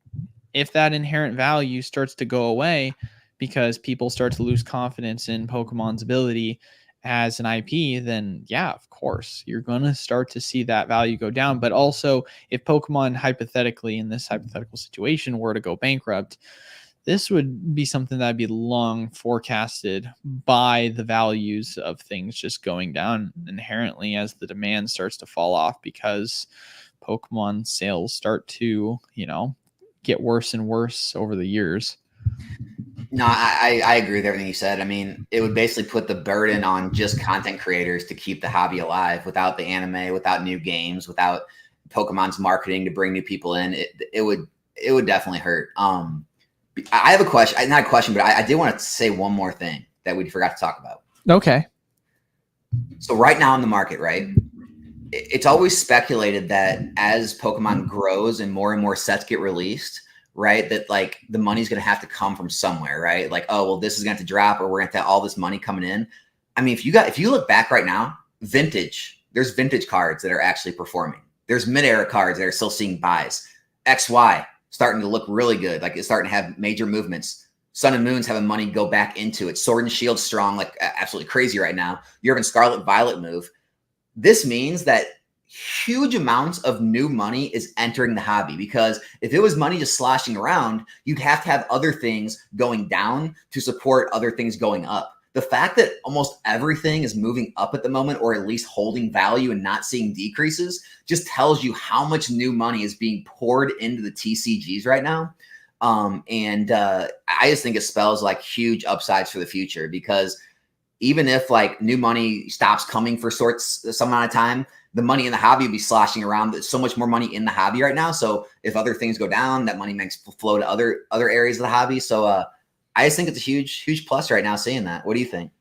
if that inherent value starts to go away because people start to lose confidence in Pokemon's ability as an IP, then yeah, of course, you're going to start to see that value go down. But also, if Pokemon hypothetically, in this hypothetical situation, were to go bankrupt, this would be something that'd be long forecasted by the values of things just going down inherently as the demand starts to fall off because Pokemon sales start to, get worse and worse over the years. No, I agree with everything you said. I mean, it would basically put the burden on just content creators to keep the hobby alive. Without the anime, without new games, without Pokemon's marketing to bring new people in, it would definitely hurt. I have a question, not a question, but I did want to say one more thing that we forgot to talk about. Okay. So right now in the market, right, it's always speculated that as Pokemon grows and more sets get released, right, that like the money's going to have to come from somewhere, right? Like, oh, well, this is going to drop or we're going to have all this money coming in. I mean, if you look back right now, there's vintage cards that are actually performing. There's mid-era cards that are still seeing buys. XY starting to look really good. Like, it's starting to have major movements. Sun and Moon's having money go back into it. Sword and Shield strong, like absolutely crazy right now. You're having Scarlet Violet move. This means that huge amounts of new money is entering the hobby, because if it was money just sloshing around, you'd have to have other things going down to support other things going up. The fact that almost everything is moving up at the moment, or at least holding value and not seeing decreases, just tells you how much new money is being poured into the TCGs right now. I just think it spells like huge upsides for the future, because even if like new money stops coming for some amount of time, the money in the hobby will be sloshing around. There's so much more money in the hobby right now. So if other things go down, that money makes flow to other areas of the hobby. So I just think it's a huge plus right now seeing that. What do you think?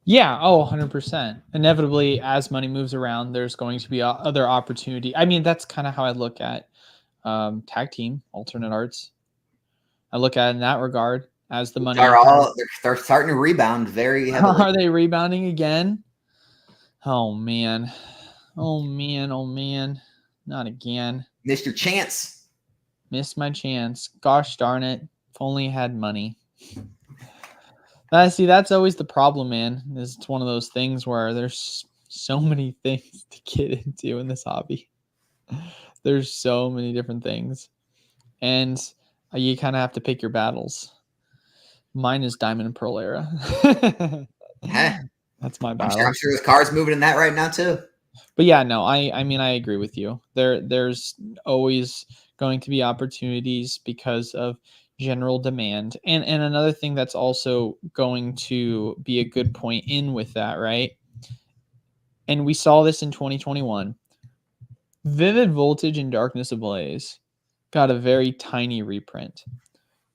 Yeah. Oh, 100%. Inevitably, as money moves around, there's going to be other opportunity. I mean, that's kind of how I look at tag team, alternate arts. I look at it in that regard as the money. They're starting to rebound very heavily. Are they rebounding again? Oh man. Oh man. Oh man. Not again. Missed your chance. Missed my chance. Gosh darn it. If only I had money. See, that's always the problem, man. It's one of those things where there's so many things to get into in this hobby. There's so many different things. And you kind of have to pick your battles. Mine is Diamond and Pearl era. That's my battle. I'm sure there's cars moving in that right now too. But yeah, no, I mean, I agree with you. There's always going to be opportunities because of general demand. And another thing that's also going to be a good point in with that, right? And we saw this in 2021. Vivid Voltage and Darkness Ablaze got a very tiny reprint.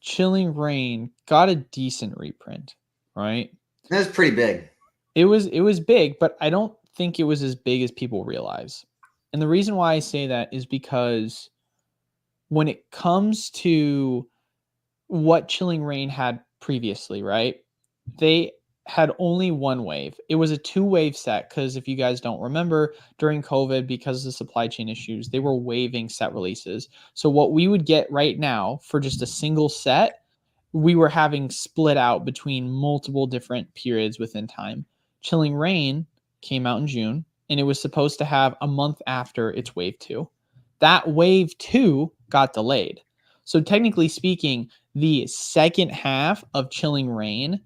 Chilling Reign got a decent reprint, right? That was pretty big. It was big, but I don't think it was as big as people realize. And the reason why I say that is because when it comes to what Chilling Reign had previously, right? They had only one wave. It was a 2-wave set because if you guys don't remember, during COVID, because of the supply chain issues, they were waiving set releases. So what we would get right now for just a single set, we were having split out between multiple different periods within time. Chilling Reign came out in June, and it was supposed to have a month after its wave 2. That wave 2 got delayed. So technically speaking, the second half of Chilling Reign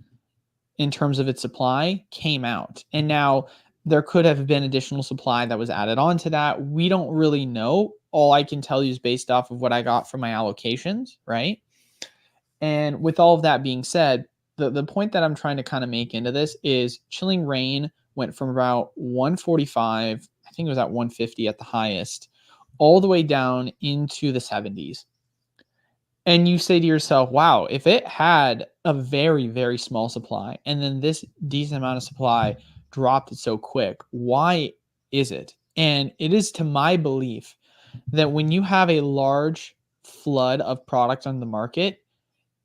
in terms of its supply came out. And now there could have been additional supply that was added on to that. We don't really know. All I can tell you is based off of what I got from my allocations, right? And with all of that being said, the point that I'm trying to kind of make into this is Chilling Reign went from about 145, I think it was at 150 at the highest, all the way down into the 70s. And you say to yourself, wow, if it had a very, very small supply and then this decent amount of supply dropped it so quick, why is it? And it is to my belief that when you have a large flood of product on the market,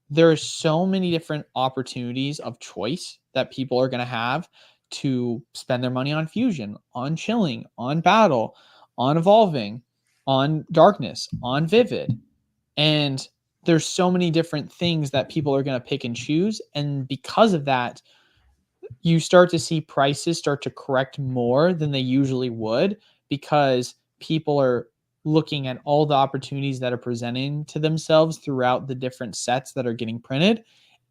there are so many different opportunities of choice that people are going to have to spend their money on fusion, on chilling, on battle, on evolving, on darkness, on vivid. And there's so many different things that people are going to pick and choose. And because of that, you start to see prices start to correct more than they usually would because people are looking at all the opportunities that are presenting to themselves throughout the different sets that are getting printed.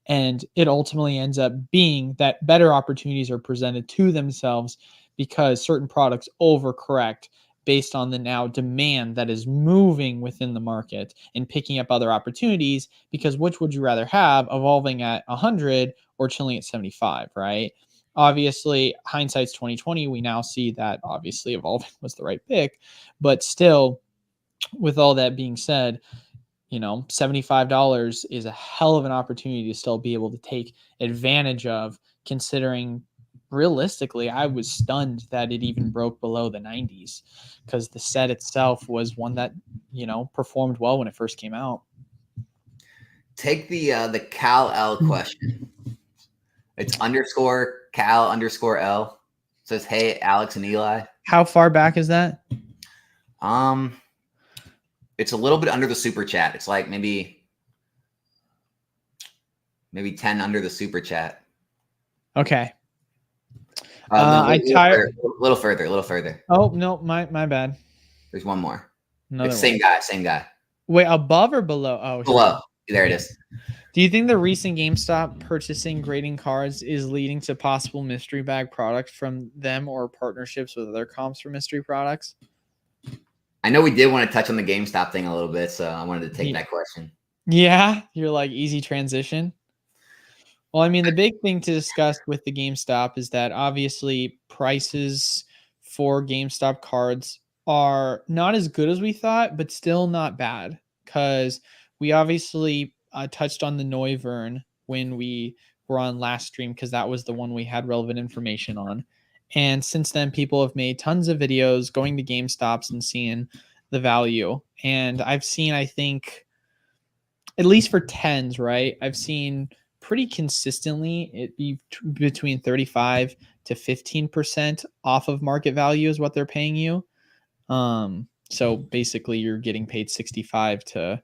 And it ultimately ends up being that better opportunities are presented to themselves because certain products overcorrect based on the now demand that is moving within the market and picking up other opportunities. Because which would you rather have, evolving at 100 or chilling at 75, right? Obviously, hindsight's 2020. We now see that obviously evolving was the right pick, but still, with all that being said, $75 is a hell of an opportunity to still be able to take advantage of, considering realistically, I was stunned that it even broke below the 90s because the set itself was one that, performed well when it first came out. Take the Cal L question. It's _Cal_L. It says, hey, Alex and Eli. How far back is that? It's a little bit under the super chat. It's like maybe 10 under the super chat. Okay. A little further. Oh no, my bad. There's one more. Another same guy. Wait, above or below? Oh, below. There it is. Do you think the recent GameStop purchasing grading cards is leading to possible mystery bag products from them or partnerships with other comps for mystery products? I know we did want to touch on the GameStop thing a little bit, so I wanted to take that question. Yeah, you're like easy transition. Well, I mean, the big thing to discuss with the GameStop is that obviously prices for GameStop cards are not as good as we thought, but still not bad because we obviously touched on the Noivern when we were on last stream because that was the one we had relevant information on. And since then, people have made tons of videos going to GameStops and seeing the value. And I've seen, I think, at least for 10s, right? I've seen pretty consistently it be between 35 to 15% off of market value is what they're paying you. So basically you're getting paid 65 to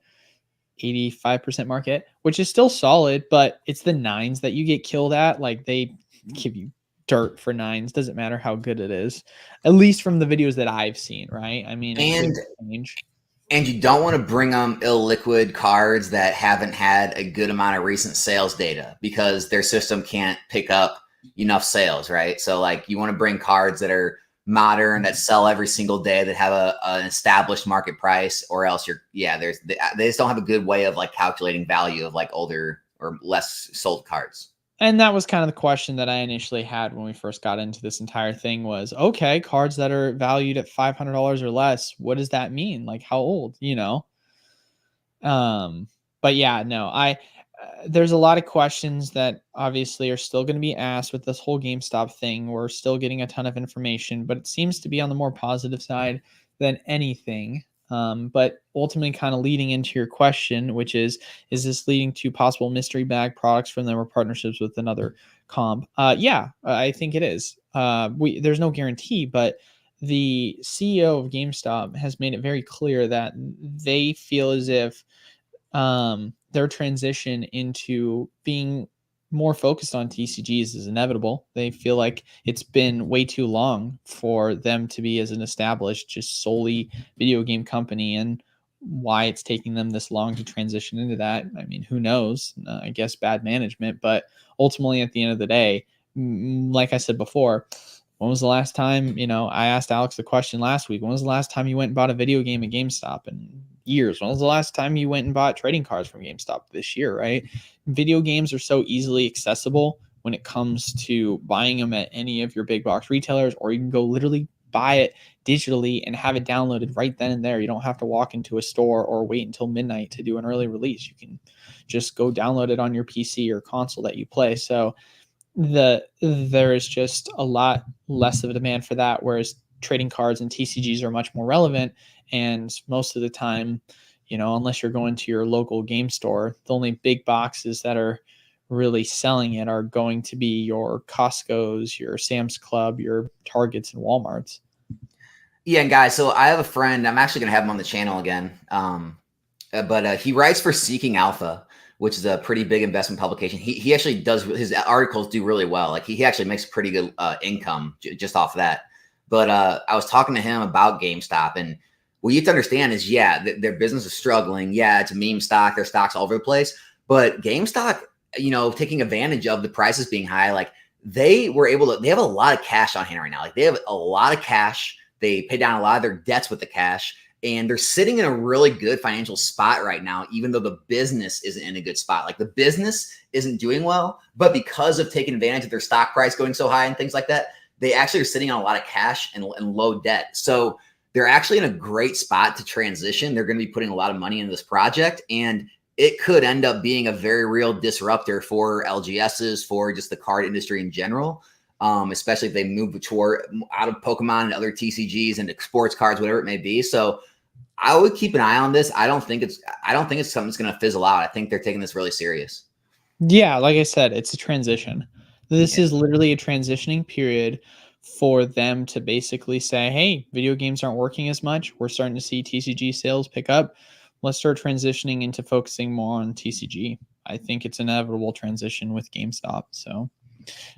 85% market, which is still solid, but it's the 9s that you get killed at. Like they give you dirt for 9s. Doesn't matter how good it is, at least from the videos that I've seen, right? I mean, and you don't want to bring them illiquid cards that haven't had a good amount of recent sales data because their system can't pick up enough sales, right? So like you want to bring cards that are modern, that sell every single day, that have an established market price, or else they just don't have a good way of like calculating value of like older or less sold cards. And that was kind of the question that I initially had when we first got into this entire thing was, okay, cards that are valued at $500 or less, what does that mean? Like how old, But yeah, no, there's a lot of questions that obviously are still going to be asked with this whole GameStop thing. We're still getting a ton of information, but it seems to be on the more positive side than anything. But ultimately, kind of leading into your question, which is this leading to possible mystery bag products from them or partnerships with another comp? Yeah, I think it is. There's no guarantee, but the CEO of GameStop has made it very clear that they feel as if their transition into being more focused on TCGs is inevitable. They feel like it's been way too long for them to be as an established, just solely video game company, and why it's taking them this long to transition into that. I mean, who knows? I guess bad management, but ultimately at the end of the day, like I said before, when was the last time, I asked Alex the question last week, when was the last time you went and bought a video game at GameStop? And years. When was the last time you went and bought trading cards from GameStop? This year, right? Video games are so easily accessible when it comes to buying them at any of your big box retailers, or you can go literally buy it digitally and have it downloaded right then and there. You don't have to walk into a store or wait until midnight to do an early release. You can just go download it on your PC or console that you play. So there is just a lot less of a demand for that, whereas trading cards and TCGs are much more relevant. And most of the time, unless you're going to your local game store, the only big boxes that are really selling it are going to be your Costco's, your Sam's Club, your Targets, and Walmarts. Yeah, and guys, so I have a friend. I'm actually going to have him on the channel again. But he writes for Seeking Alpha, which is a pretty big investment publication. He actually does, his articles do really well. Like he actually makes pretty good income just off of that. But I was talking to him about GameStop, and what you have to understand is, their business is struggling. Yeah, it's a meme stock. Their stock's all over the place. But GameStop, taking advantage of the prices being high, like they have a lot of cash on hand right now. Like they have a lot of cash. They pay down a lot of their debts with the cash. And they're sitting in a really good financial spot right now, even though the business isn't in a good spot. Like the business isn't doing well, but because of taking advantage of their stock price going so high and things like that, they actually are sitting on a lot of cash and low debt. So they're actually in a great spot to transition. They're going to be putting a lot of money into this project, and it could end up being a very real disruptor for LGSs, for just the card industry in general. Especially if they move out of Pokemon and other TCGs and sports cards, whatever it may be. So I would keep an eye on this. I don't think it's something that's going to fizzle out. I think they're taking this really serious. Yeah, like I said, it's a transition. This is literally a transitioning period for them to basically say, hey, video games aren't working as much. We're starting to see TCG sales pick up. Let's start transitioning into focusing more on TCG. I think it's an inevitable transition with GameStop. So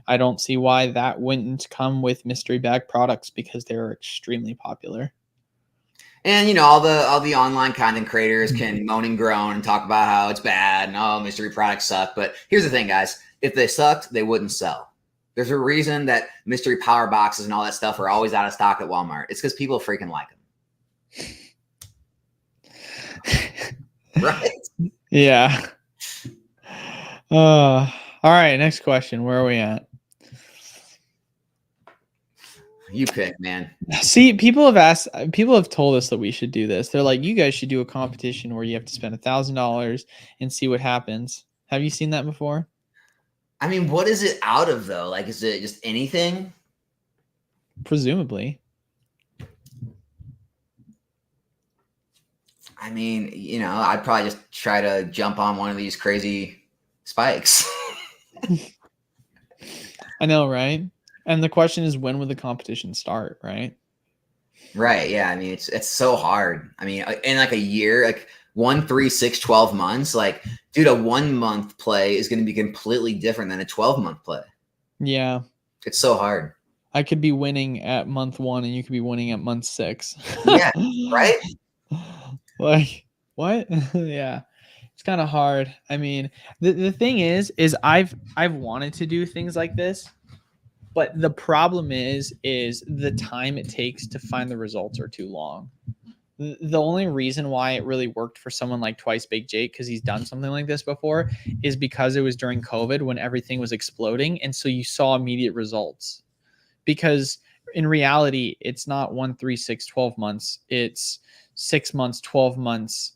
I don't see why that wouldn't come with mystery bag products, because they're extremely popular. And all the online content creators can moan and groan and talk about how it's bad and mystery products suck. But here's the thing, guys: if they sucked, they wouldn't sell. There's a reason that mystery power boxes and all that stuff are always out of stock at Walmart. It's because people freaking like them. Right? Yeah. All right. Next question. Where are we at? You pick, man. See, people have told us that we should do this. They're like, you guys should do a competition where you have to spend $1,000 and see what happens. Have you seen that before? I mean, what is it out of though? Like, is it just anything? Presumably. I mean, I'd probably just try to jump on one of these crazy spikes. I know, right? And the question is, when would the competition start, right? Right. Yeah. I mean, it's so hard. I mean, in like a year, like 1, 3, 6, 12 months, like, dude, a 1 month play is going to be completely different than a 12-month play. Yeah. It's so hard. I could be winning at month 1 and you could be winning at month 6. Yeah. Right. Like, what? Yeah. It's kind of hard. I mean, the thing is I've wanted to do things like this, but the problem is the time it takes to find the results are too long. The only reason why it really worked for someone like Twice Baked Jake, because he's done something like this before, is because it was during COVID when everything was exploding. And so you saw immediate results. Because in reality, it's not 1, 3, 6, 12 months. It's 6 months, 12 months,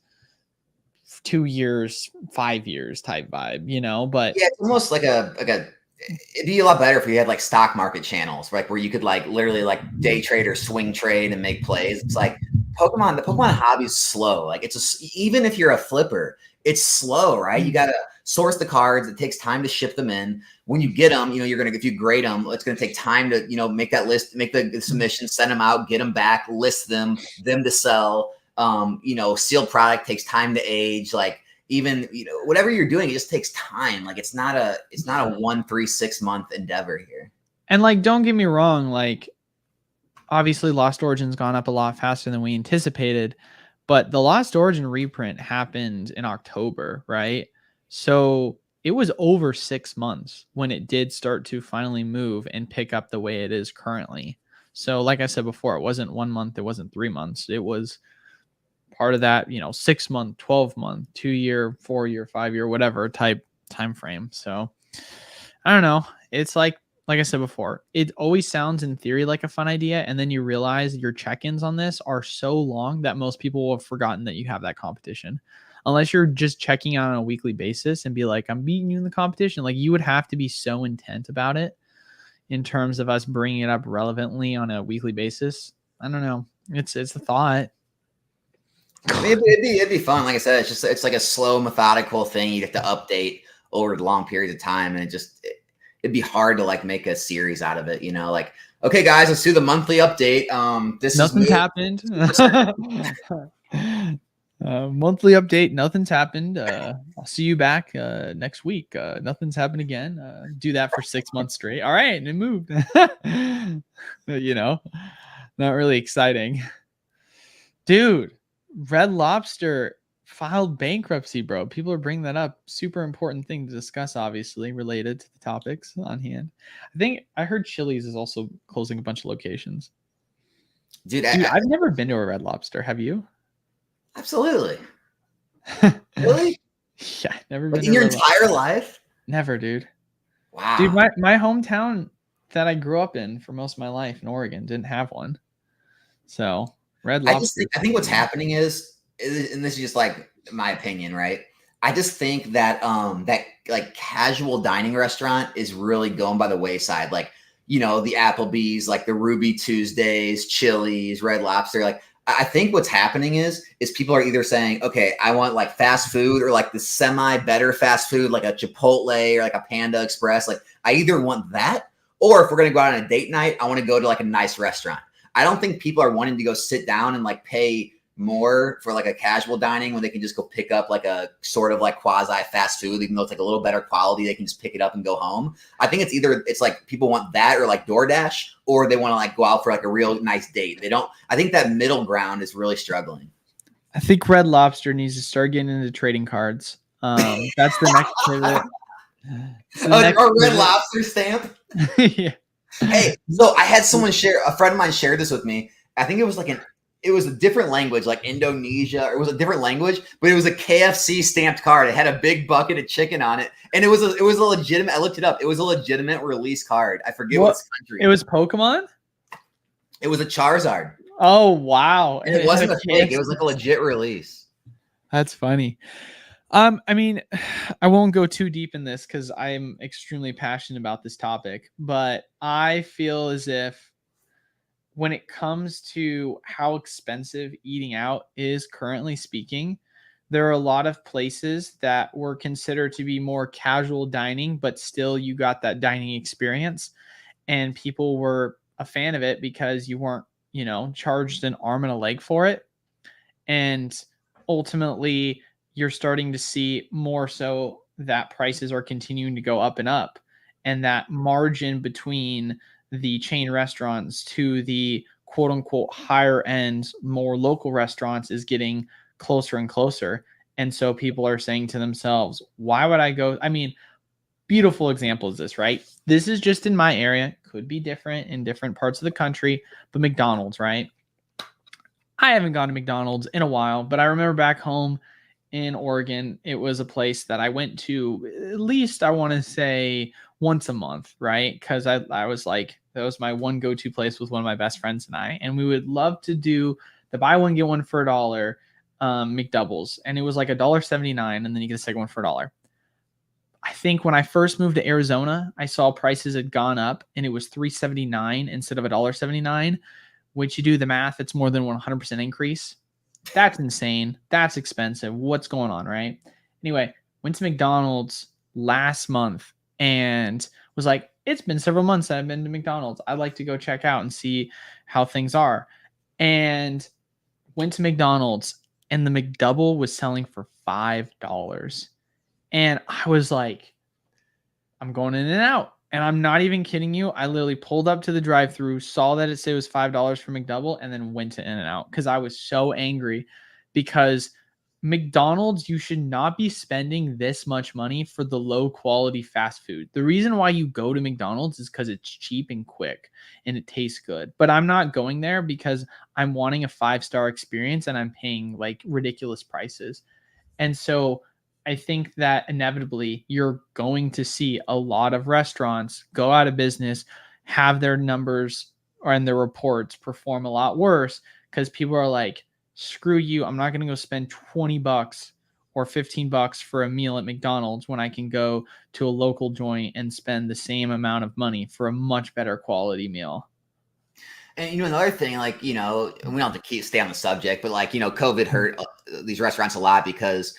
2 years, 5 years type vibe, you know, but yeah, it's almost like it'd be a lot better if we had like stock market channels, right? Where you could like literally like day trade or swing trade and make plays. It's like the Pokemon hobby is slow. Like even if you're a flipper, it's slow, right? You got to source the cards. It takes time to ship them in. When you get them, if you grade them, it's going to take time to, make that list, make the submission, send them out, get them back, list them to sell. Sealed product takes time to age. Like, even whatever you're doing, it just takes time. Like it's not a 1, 3, 6 month endeavor here. And like, don't get me wrong, like obviously Lost Origin's gone up a lot faster than we anticipated, but the Lost Origin reprint happened in October, right? So it was over 6 months when it did start to finally move and pick up the way it is currently. So like I said before, it wasn't 1 month, it wasn't 3 months, it was part of that, 6 month, 12 month, 2 year, 4 year, 5 year, whatever type time frame. So I don't know. It's like I said before, it always sounds in theory like a fun idea. And then you realize your check-ins on this are so long that most people will have forgotten that you have that competition. Unless you're just checking out on a weekly basis and be like, I'm beating you in the competition. Like you would have to be so intent about it in terms of us bringing it up relevantly on a weekly basis. I don't know. It's a thought. I mean, it'd be fun. Like I said, it's like a slow, methodical thing. You'd have to update over long periods of time, and it'd be hard to like make a series out of it. Like, okay, guys, let's do the monthly update. Nothing's happened. Monthly update. Nothing's happened. I'll see you back next week. Nothing's happened again. Do that for 6 months straight. All right, and it moved. Not really exciting, dude. Red Lobster filed bankruptcy, bro. People are bringing that up. Super important thing to discuss, obviously, related to the topics on hand. I heard Chili's is also closing a bunch of locations. Dude, I've never been to a Red Lobster. Have you? Absolutely. Really? Yeah, never been in your entire life? Never, dude. Wow. Dude, my hometown that I grew up in for most of my life in Oregon didn't have one. So Red Lobster. I think what's happening is, and this is just like my opinion, right? I just think that that like casual dining restaurant is really going by the wayside. Like, the Applebee's, like the Ruby Tuesdays, Chili's, Red Lobster. Like, I think what's happening is people are either saying, okay, I want like fast food or like the semi better fast food, like a Chipotle or like a Panda Express. Like I either want that, or if we're going to go out on a date night, I want to go to like a nice restaurant. I don't think people are wanting to go sit down and like pay more for like a casual dining when they can just go pick up like a sort of like quasi fast food, even though it's like a little better quality. They can just pick it up and go home. I think it's like people want that or like DoorDash, or they want to like go out for like a real nice date. I think that middle ground is really struggling. I think Red Lobster needs to start getting into trading cards. That's the next pivot. Red Lobster stamp. Yeah. Hey, so I had a friend of mine shared this with me. I think it was a different language, like Indonesia, or it was a different language, but it was a KFC stamped card. It had a big bucket of chicken on it. And it was a legitimate, I looked it up. It was a legitimate release card. I forget what country. It was Pokemon? It was a Charizard. Oh, wow. And it wasn't a fake. It was like a legit release. That's funny. I mean, I won't go too deep in this because I'm extremely passionate about this topic, but I feel as if when it comes to how expensive eating out is currently speaking, there are a lot of places that were considered to be more casual dining, but still you got that dining experience and people were a fan of it because you weren't, charged an arm and a leg for it. And ultimately, you're starting to see more so that prices are continuing to go up and up. And that margin between the chain restaurants to the quote unquote higher end, more local restaurants is getting closer and closer. And so people are saying to themselves, why would I go? I mean, beautiful example is this, right? This is just in my area. Could be different in different parts of the country, but McDonald's, right? I haven't gone to McDonald's in a while, but I remember back home in Oregon, it was a place that I went to at least, I want to say, once a month, right? Because I was like, that was my one go-to place with one of my best friends and I. And we would love to do the buy one, get one for $1 McDoubles, and it was like $1.79, and then you get a second one for $1. I think when I first moved to Arizona, I saw prices had gone up, and it was $3.79 instead of $1.79. Which you do the math, it's more than 100% increase. That's insane. That's expensive. What's going on, right? Anyway, went to McDonald's last month and was like, it's been several months that I've been to McDonald's. I'd like to go check out and see how things are. And went to McDonald's, and the McDouble was selling for $5. And I was like, I'm going in and out. And I'm not even kidding you. I literally pulled up to the drive-thru, saw that it said it was $5 for McDouble, and then went to In-N-Out because I was so angry. Because McDonald's, you should not be spending this much money for the low-quality fast food. The reason why you go to McDonald's is because it's cheap and quick and it tastes good. But I'm not going there because I'm wanting a 5-star experience and I'm paying like ridiculous prices. And so I think that inevitably you're going to see a lot of restaurants go out of business, have their numbers and their reports perform a lot worse because people are like, screw you. I'm not going to go spend $20 or $15 for a meal at McDonald's when I can go to a local joint and spend the same amount of money for a much better quality meal. And another thing, like, we don't have to stay on the subject, but like, COVID hurt these restaurants a lot because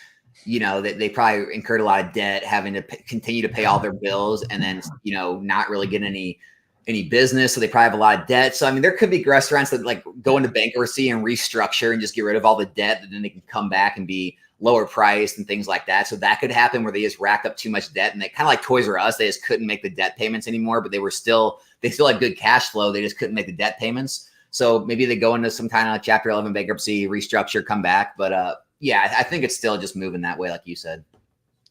they probably incurred a lot of debt, having to continue to pay all their bills, and then not really get any business, so they probably have a lot of debt. So I mean, there could be restaurants that like go into bankruptcy and restructure and just get rid of all the debt, and then they can come back and be lower priced and things like that. So that could happen where they just racked up too much debt, and they kind of like Toys R Us, they just couldn't make the debt payments anymore, but they still had good cash flow. They just couldn't make the debt payments. So maybe they go into some kind of Chapter 11 bankruptcy, restructure, come back, but yeah, I think it's still just moving that way, like you said.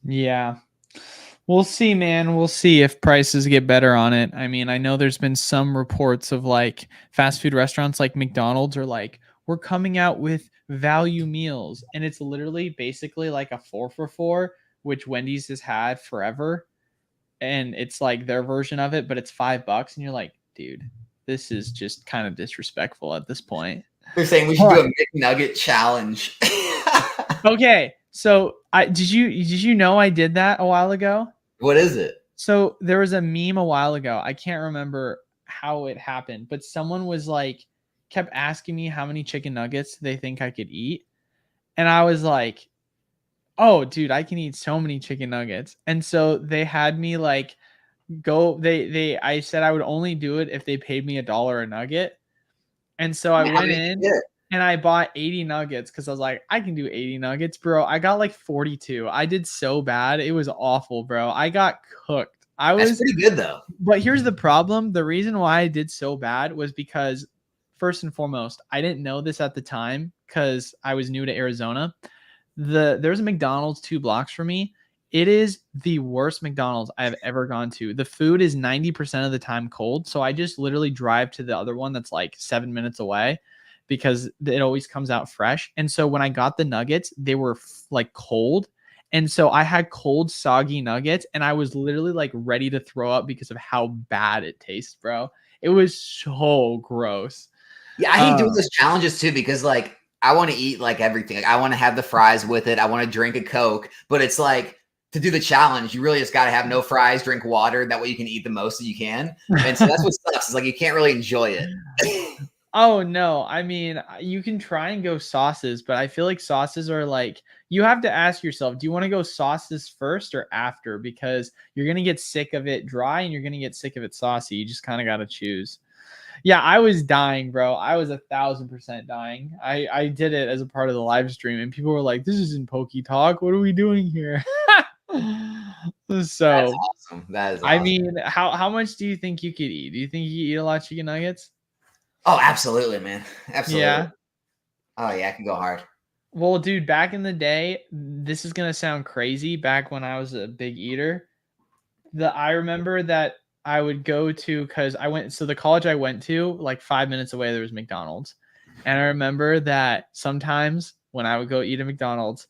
Yeah. We'll see, man. We'll see if prices get better on it. I mean, I know there's been some reports of like fast food restaurants like McDonald's are like, we're coming out with value meals. And it's literally basically like a 4 for $4, which Wendy's has had forever. And it's like their version of it, but it's $5. And you're like, dude, this is just kind of disrespectful at this point. They're saying we should do a McNugget challenge. Okay, so did you know I did that a while ago? What is it? So there was a meme a while ago. I can't remember how it happened, but someone was like, kept asking me how many chicken nuggets they think I could eat. And I was like, oh, dude, I can eat so many chicken nuggets. And so they had me like I said I would only do it if they paid me $1 a nugget. And so I went in and I bought 80 nuggets because I was like, I can do 80 nuggets, bro. I got like 42. I did so bad. It was awful, bro. I got cooked. That's pretty good though. But here's the problem. The reason why I did so bad was because first and foremost, I didn't know this at the time because I was new to Arizona. There's a McDonald's 2 blocks from me. It is the worst McDonald's I've ever gone to. The food is 90% of the time cold. So I just literally drive to the other one that's like 7 minutes away because it always comes out fresh. And so when I got the nuggets, they were like cold. And so I had cold, soggy nuggets, and I was literally like ready to throw up because of how bad it tastes, bro. It was so gross. Yeah, I hate doing those challenges too because like I want to eat like everything. Like I want to have the fries with it. I want to drink a Coke, but it's like to do the challenge, you really just got to have no fries, drink water. That way you can eat the most that you can. And so that's what sucks. Is like you can't really enjoy it. Oh no, I mean, you can try and go sauces, but I feel like sauces are like, you have to ask yourself, do you want to go sauces first or after? Because you're going to get sick of it dry and you're going to get sick of it saucy. You just kind of got to choose. Yeah, I was dying, bro. I was 1,000% dying. I did it as a part of the live stream and people were like, this isn't Poke Talk. What are we doing here? So that's awesome. That is awesome. I mean, how much do you think you could eat? Do you think you eat a lot of chicken nuggets? Oh, absolutely, man. Absolutely. Yeah. Oh, yeah, I can go hard. Well, dude, back in the day, this is going to sound crazy. Back when I was a big eater, I remember that I would go to, because the college I went to, like 5 minutes away, there was McDonald's. And I remember that sometimes when I would go eat at McDonald's,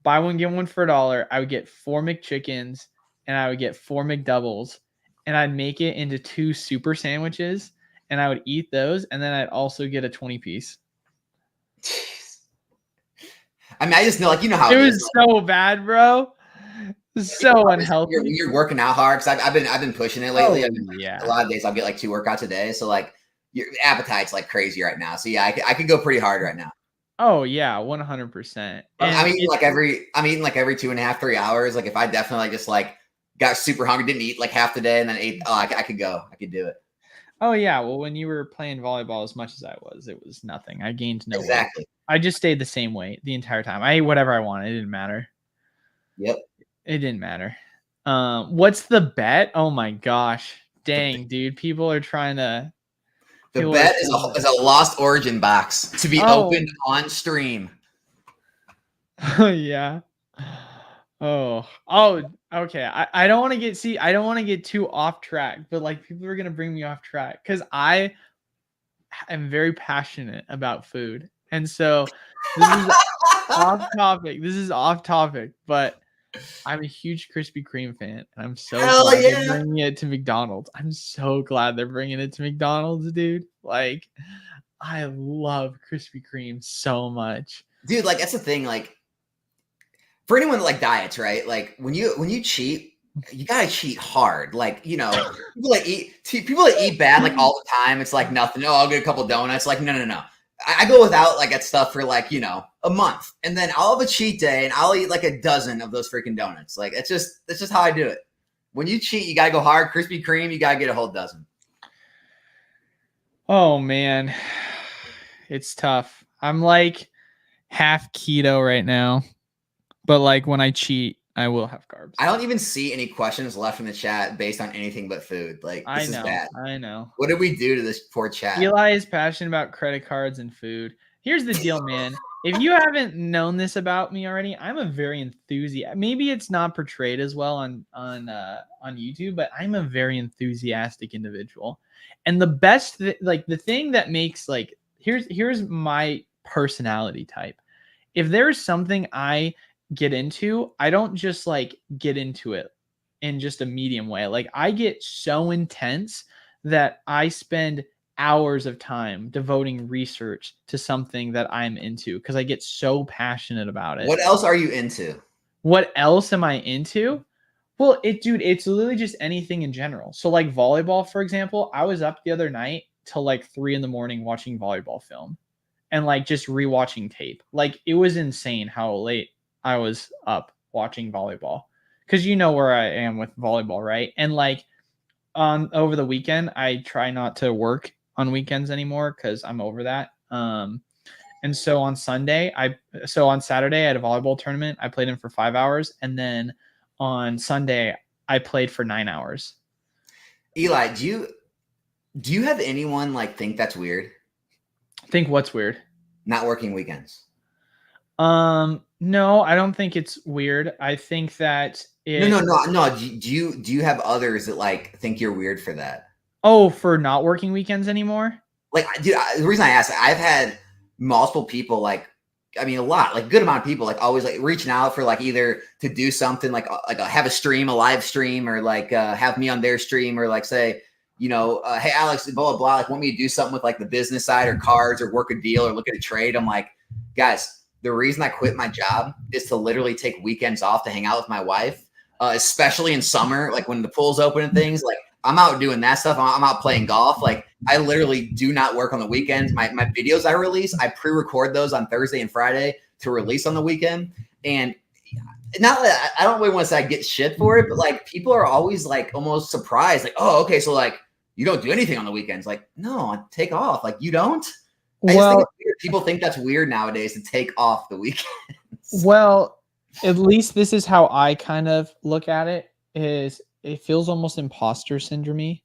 buy one, get one for $1, I would get 4 McChickens and I would get 4 McDoubles. And I'd make it into 2 super sandwiches. And I would eat those, and then I'd also get a 20-piece. I mean, I just know, like, you know how It it was is. so bad, bro. So unhealthy. When you're working out hard, because I've been pushing it lately. Oh, I've been, yeah. a lot of days I'll get like 2 workouts a day. So like your appetite's like crazy right now. So yeah, I could go pretty hard right now. Oh, yeah, 100%. I'm And eating like every 2.5, 3 hours. Like if I definitely just like got super hungry, didn't eat like half the day, and then ate. Oh, I could go. I could do it. oh, yeah, well, when you were playing volleyball as much as I was, it was nothing. I gained no weight. Exactly. I just stayed the same weight the entire time. I ate whatever I wanted. It didn't matter. Yep. It didn't matter. What's the bet? Oh my gosh. Dang, dude. People are trying to. The bet is a Lost Origin box to be opened on stream. Yeah. Oh, okay. I don't want to I don't want to get too off track, but like people are gonna bring me off track because I am very passionate about food. And so this is off topic. This is off topic, but I'm a huge Krispy Kreme fan, and I'm so glad they're bringing it to McDonald's. I'm so glad they're bringing it to McDonald's, dude. Like, I love Krispy Kreme so much, dude. Like that's the thing. Like for anyone that like diets, right? Like when you cheat, you gotta cheat hard. Like people that eat bad like all the time. It's like nothing. Oh, I'll get a couple donuts. Like no. I go without like that stuff for like a month, and then I'll have a cheat day and I'll eat like a dozen of those freaking donuts. Like that's just how I do it. When you cheat, you gotta go hard. Krispy Kreme, you gotta get a whole dozen. Oh man, it's tough. I'm like half keto right now, but like when I cheat, I will have carbs. I don't even see any questions left in the chat based on anything but food. Like this is bad. I know. What did we do to this poor chat? Eli is passionate about credit cards and food. Here's the deal, man. If you haven't known this about me already, I'm a very enthusiastic. Maybe it's not portrayed as well on YouTube, but I'm a very enthusiastic individual. And the best, the thing that makes like here's my personality type. If there's something I get into, I don't just like get into it in just a medium way. Like I get so intense that I spend hours of time devoting research to something that I'm into because I get so passionate about it. What else are you into? What else am I into? Well, it's literally just anything in general. So like volleyball, for example, I was up the other night till like 3 a.m. watching volleyball film and like just rewatching tape. Like it was insane how late I was up watching volleyball because you know where I am with volleyball, right? And like over the weekend, I try not to work on weekends anymore because I'm over that. And so on Saturday, I had a volleyball tournament. I played in for 5 hours, and then on Sunday, I played for 9 hours. Eli, do you have anyone like think that's weird? Think what's weird? Not working weekends. No, I don't think it's weird. I think that no. Do you have others that like think you're weird for that? Oh, for not working weekends anymore? Like, dude, the reason I asked, I've had multiple people like, I mean, a lot, like good amount of people, like always like reaching out for like either to do something like have a stream, a live stream, or like have me on their stream, or like say, hey Alex, blah blah blah, like want me to do something with like the business side or cards or work a deal or look at a trade. I'm like, guys, the reason I quit my job is to literally take weekends off to hang out with my wife, especially in summer, like when the pool's open and things. Like I'm out doing that stuff. I'm out playing golf. Like I literally do not work on the weekends. My videos I release, I pre-record those on Thursday and Friday to release on the weekend. And not that I don't really want to say I get shit for it, but like people are always like almost surprised, like, oh, okay, so like you don't do anything on the weekends. Like, no, I take off. Like you don't. I just think it's weird. People think that's weird nowadays to take off the weekends. Well, at least this is how I kind of look at it. Is it feels almost imposter syndrome,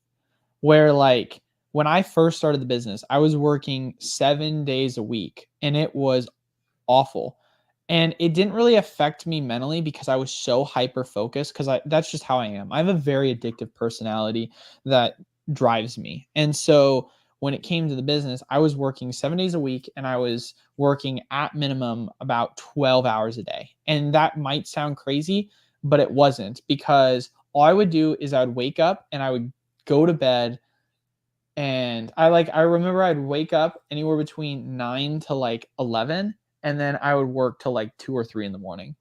where like when I first started the business, I was working 7 days a week and it was awful. And it didn't really affect me mentally because I was so hyper focused because that's just how I am. I have a very addictive personality that drives me. And so when it came to the business, I was working 7 days a week and I was working at minimum about 12 hours a day. And that might sound crazy, but it wasn't, because all I would do is I would wake up and I would go to bed. And I remember I'd wake up anywhere between 9 to like 11. and then I would work till like 2 or 3 in the morning.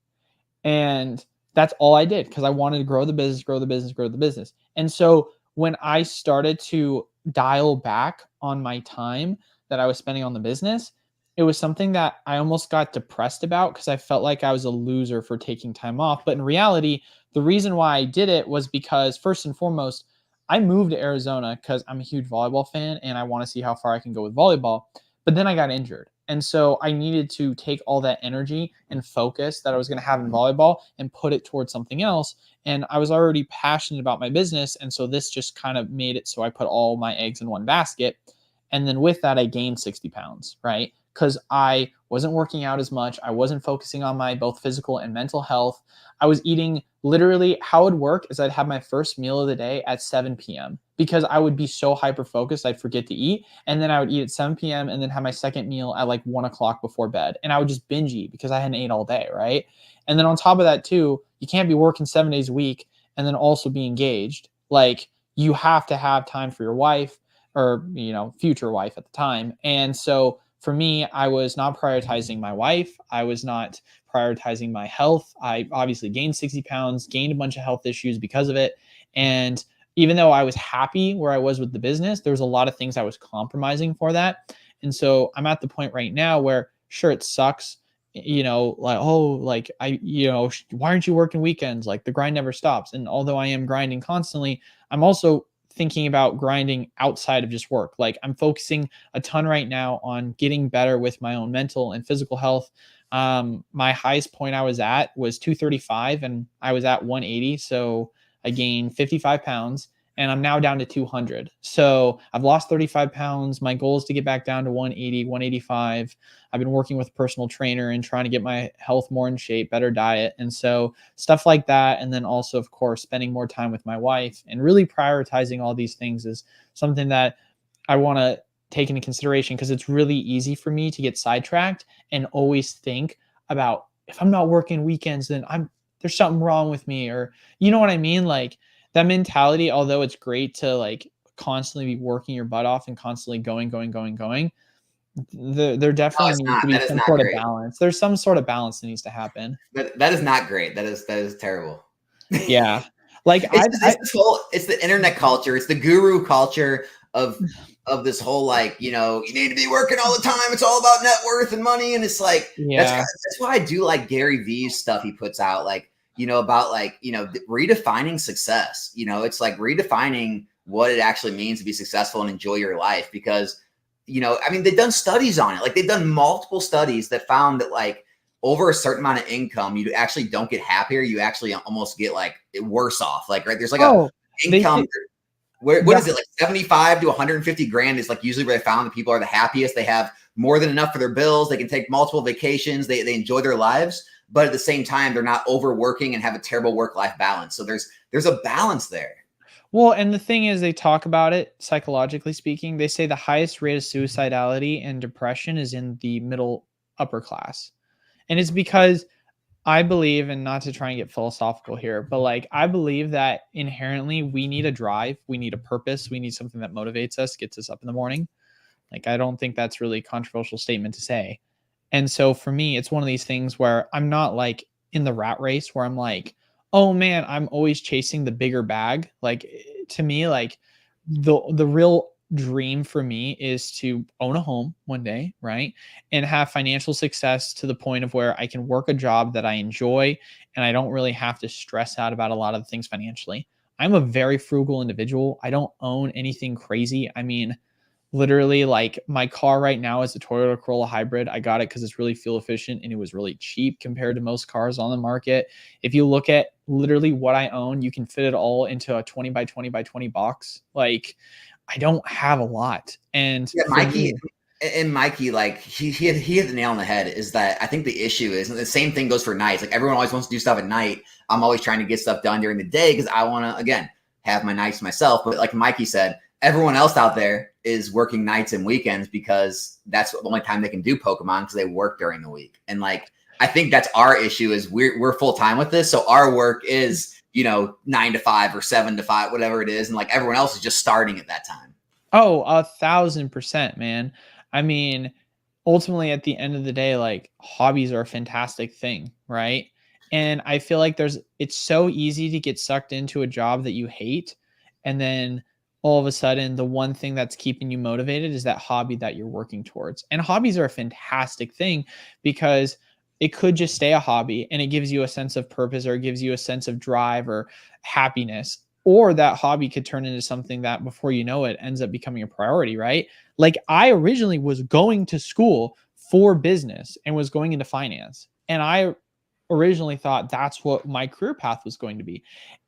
And that's all I did because I wanted to grow the business, grow the business, grow the business. And so when I started to dial back on my time that I was spending on the business, it was something that I almost got depressed about because I felt like I was a loser for taking time off. But in reality, the reason why I did it was because first and foremost, I moved to Arizona because I'm a huge volleyball fan and I want to see how far I can go with volleyball. But then I got injured. And so I needed to take all that energy and focus that I was going to have in volleyball and put it towards something else. And I was already passionate about my business. And so this just kind of made it so I put all my eggs in one basket. And then with that, I gained 60 pounds, right? Because I wasn't working out as much. I wasn't focusing on my both physical and mental health. I was eating literally how it would work is I'd have my first meal of the day at 7 p.m. because I would be so hyper focused, I'd forget to eat. And then I would eat at 7 p.m. and then have my second meal at like 1 o'clock before bed. And I would just binge eat because I hadn't ate all day, right? And then on top of that too, you can't be working 7 days a week and then also be engaged. Like you have to have time for your wife or, future wife at the time. And so for me, I was not prioritizing my wife. I was not prioritizing my health. I obviously gained 60 pounds, gained a bunch of health issues because of it. And even though I was happy where I was with the business, there was a lot of things I was compromising for that. And so I'm at the point right now where sure, it sucks, like, oh, like why aren't you working weekends? Like the grind never stops. And although I am grinding constantly, I'm also thinking about grinding outside of just work. Like I'm focusing a ton right now on getting better with my own mental and physical health. My highest point I was at was 235 and I was at 180. So I gained 55 pounds and I'm now down to 200. So I've lost 35 pounds. My goal is to get back down to 180, 185. I've been working with a personal trainer and trying to get my health more in shape, better diet. And so stuff like that. And then also, of course, spending more time with my wife and really prioritizing all these things is something that I want to take into consideration because it's really easy for me to get sidetracked and always think about if I'm not working weekends, then there's something wrong with me, or you know what I mean? Like that mentality, although it's great to like constantly be working your butt off and constantly going, there definitely needs to be some sort of balance. There's some sort of balance that needs to happen. That is not great. That is terrible. Yeah. Like it's the internet culture. It's the guru culture of this whole, like, you need to be working all the time. It's all about net worth and money. And it's like, that's why I do like Gary Vee's stuff he puts out, like, about like, redefining success. It's like redefining what it actually means to be successful and enjoy your life. Because, they've done studies on it. Like they've done multiple studies that found that like over a certain amount of income, you actually don't get happier. You actually almost get like worse off. Like, right. There's like a income. What is it, like 75 to 150 grand is like usually where they found that people are the happiest. They have more than enough for their bills. They can take multiple vacations. They enjoy their lives, but at the same time, they're not overworking and have a terrible work-life balance. So there's a balance there. Well, and the thing is, they talk about it psychologically speaking. They say the highest rate of suicidality and depression is in the middle upper class. And it's because I believe, and not to try and get philosophical here, but like I believe that inherently we need a drive, we need a purpose, we need something that motivates us, gets us up in the morning. Like I don't think that's really a controversial statement to say. And so for me, it's one of these things where I'm not like in the rat race where I'm like, oh man, I'm always chasing the bigger bag. Like to me, like the real dream for me is to own a home one day, right? And have financial success to the point of where I can work a job that I enjoy and I don't really have to stress out about a lot of things financially. I'm a very frugal individual. I don't own anything crazy. I mean, literally, like my car right now is a Toyota Corolla hybrid. I got it because it's really fuel efficient and it was really cheap compared to most cars on the market. If you look at literally what I own, you can fit it all into a 20 by 20 by 20 box. Like I don't have a lot. And yeah, Mikey, like he hit the nail on the head, is that I think the issue is, and the same thing goes for nights. Like everyone always wants to do stuff at night. I'm always trying to get stuff done during the day because I want to, again, have my nights myself. But like Mikey said, everyone else out there is working nights and weekends because that's the only time they can do Pokemon because they work during the week. And like, I think that's our issue is we're full time with this. So our work is, 9 to 5 or 7 to 5, whatever it is. And like everyone else is just starting at that time. Oh, 1,000%, man. I mean, ultimately at the end of the day, like hobbies are a fantastic thing, right? And I feel like it's so easy to get sucked into a job that you hate. And then all of a sudden, the one thing that's keeping you motivated is that hobby that you're working towards. And hobbies are a fantastic thing because it could just stay a hobby and it gives you a sense of purpose or it gives you a sense of drive or happiness. Or that hobby could turn into something that before you know it ends up becoming a priority, right? Like I originally was going to school for business and was going into finance. And I originally thought that's what my career path was going to be.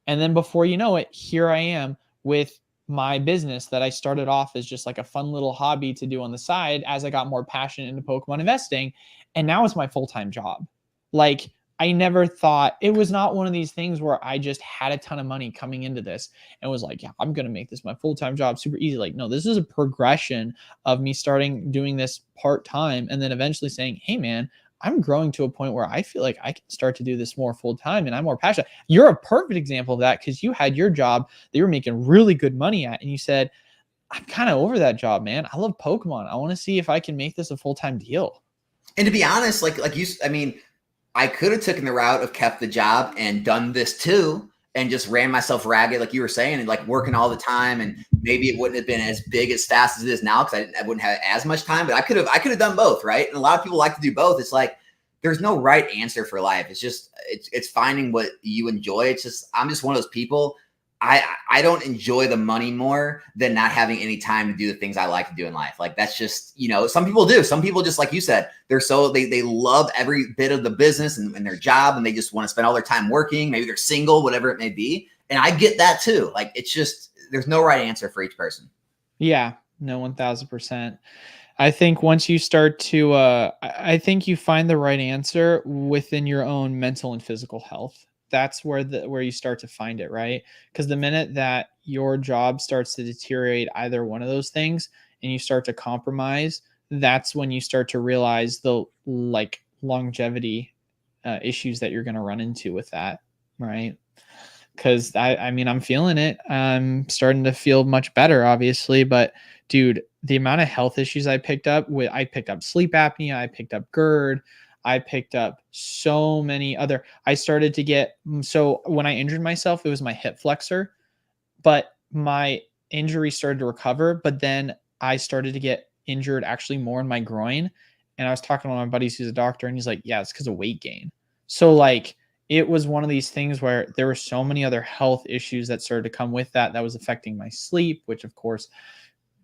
And then before you know it, here I am with my business that I started off as just like a fun little hobby to do on the side as I got more passionate into Pokemon investing. And now it's my full-time job. Like I never thought it was not one of these things where I just had a ton of money coming into this and was like, yeah, I'm going to make this my full-time job super easy. Like, no, this is a progression of me starting doing this part-time and then eventually saying, hey man, I'm growing to a point where I feel like I can start to do this more full time and I'm more passionate. You're a perfect example of that because you had your job that you were making really good money at. And you said, I'm kind of over that job, man. I love Pokemon. I want to see if I can make this a full time deal. And to be honest, I mean, I could have taken the route of kept the job and done this too and just ran myself ragged, like you were saying, and like working all the time. And maybe it wouldn't have been as big as fast as it is now because I wouldn't have as much time. But I could have done both, right? And a lot of people like to do both. It's like there's no right answer for life. It's just it's finding what you enjoy. It's just I'm just one of those people. I don't enjoy the money more than not having any time to do the things I like to do in life. Like that's just, some people do. Some people just like you said, they love every bit of the business and their job and they just want to spend all their time working. Maybe they're single, whatever it may be. And I get that too. Like it's just there's no right answer for each person. Yeah, no, 1000%. I think once you start to I think you find the right answer within your own mental and physical health. That's where you start to find it, right? Because the minute that your job starts to deteriorate either one of those things and you start to compromise, that's when you start to realize the like longevity issues that you're going to run into with that, right? Because I mean, I'm feeling it. I'm starting to feel much better, obviously. But dude, the amount of health issues I picked up I picked up sleep apnea, I picked up GERD, I picked up so many other. I started to get so when I injured myself, it was my hip flexor, but my injury started to recover. But then I started to get injured actually more in my groin. And I was talking to one of my buddies who's a doctor, and he's like, "Yeah, it's because of weight gain." So like it was one of these things where there were so many other health issues that started to come with that was affecting my sleep, which of course,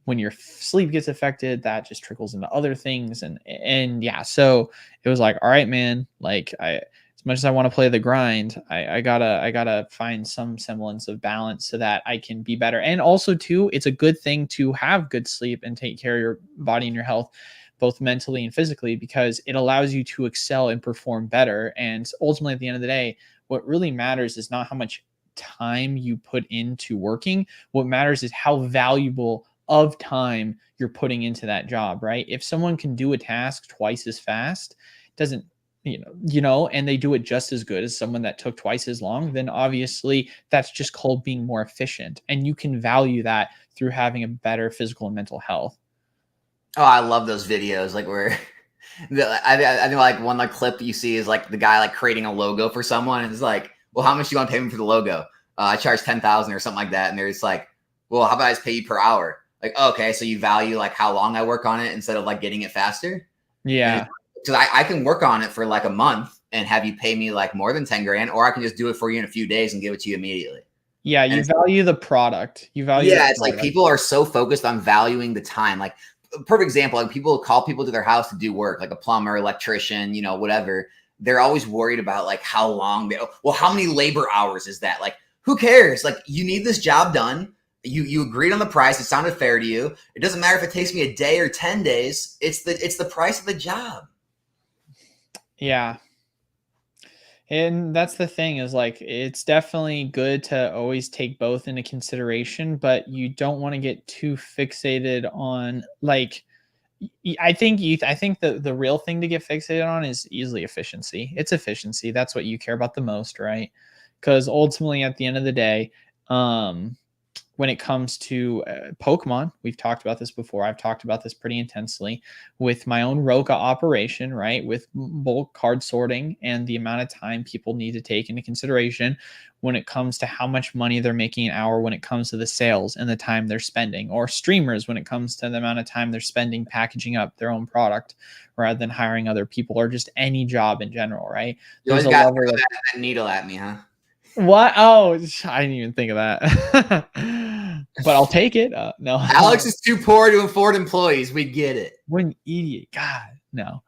when your sleep gets affected, that just trickles into other things. And yeah, so it was like, all right, man, like as much as I want to play the grind, I gotta find some semblance of balance so that I can be better. And also too, it's a good thing to have good sleep and take care of your body and your health both mentally and physically, because it allows you to excel and perform better. And ultimately, at the end of the day, what really matters is not how much time you put into working. What matters is how valuable of time you're putting into that job, right? If someone can do a task twice as fast, doesn't, and they do it just as good as someone that took twice as long, then obviously that's just called being more efficient. And you can value that through having a better physical and mental health. Oh, I love those videos. Like where I think like one clip that you see is like the guy like creating a logo for someone, and it's like, well, how much do you want to pay me for the logo? I charge 10,000 or something like that, and there's like, well, how about I just pay you per hour? Like, okay, so you value like how long I work on it instead of like getting it faster. Yeah, because I can work on it for like a month and have you pay me like more than 10 grand, or I can just do it for you in a few days and give it to you immediately. Yeah, you value the product. You value it's like people are so focused on valuing the time. Like perfect example, like people call people to their house to do work, like a plumber, electrician, whatever. They're always worried about like how long how many labor hours is that? Like, who cares? Like, you need this job done. You agreed on the price. It sounded fair to you. It doesn't matter if it takes me a day or 10 days. It's the price of the job. Yeah. And that's the thing is like, it's definitely good to always take both into consideration, but you don't want to get too fixated on like, I think the real thing to get fixated on is easily efficiency. It's efficiency. That's what you care about the most, right? Because ultimately at the end of the day, when it comes to Pokemon, we've talked about this before. I've talked about this pretty intensely with my own Roka operation, right? With bulk card sorting and the amount of time people need to take into consideration when it comes to how much money they're making an hour, when it comes to the sales and the time they're spending, or streamers when it comes to the amount of time they're spending packaging up their own product rather than hiring other people, or just any job in general, right? You always got that needle at me, huh? What? Oh, I didn't even think of that. But I'll take it. No. Alex is too poor to afford employees. We get it. What an idiot. God, no.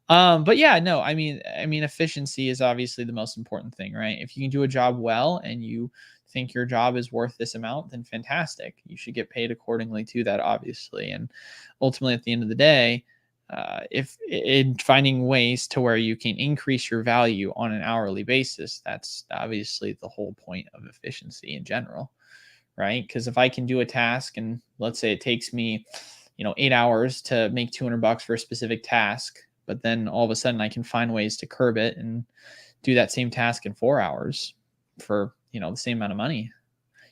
But yeah, no, I mean, efficiency is obviously the most important thing, right? If you can do a job well and you think your job is worth this amount, then fantastic. You should get paid accordingly to that, obviously. And ultimately, at the end of the day, if in finding ways to where you can increase your value on an hourly basis, that's obviously the whole point of efficiency in general, right? Because if I can do a task and let's say it takes me, 8 hours to make $200 for a specific task, but then all of a sudden I can find ways to curb it and do that same task in 4 hours for, the same amount of money.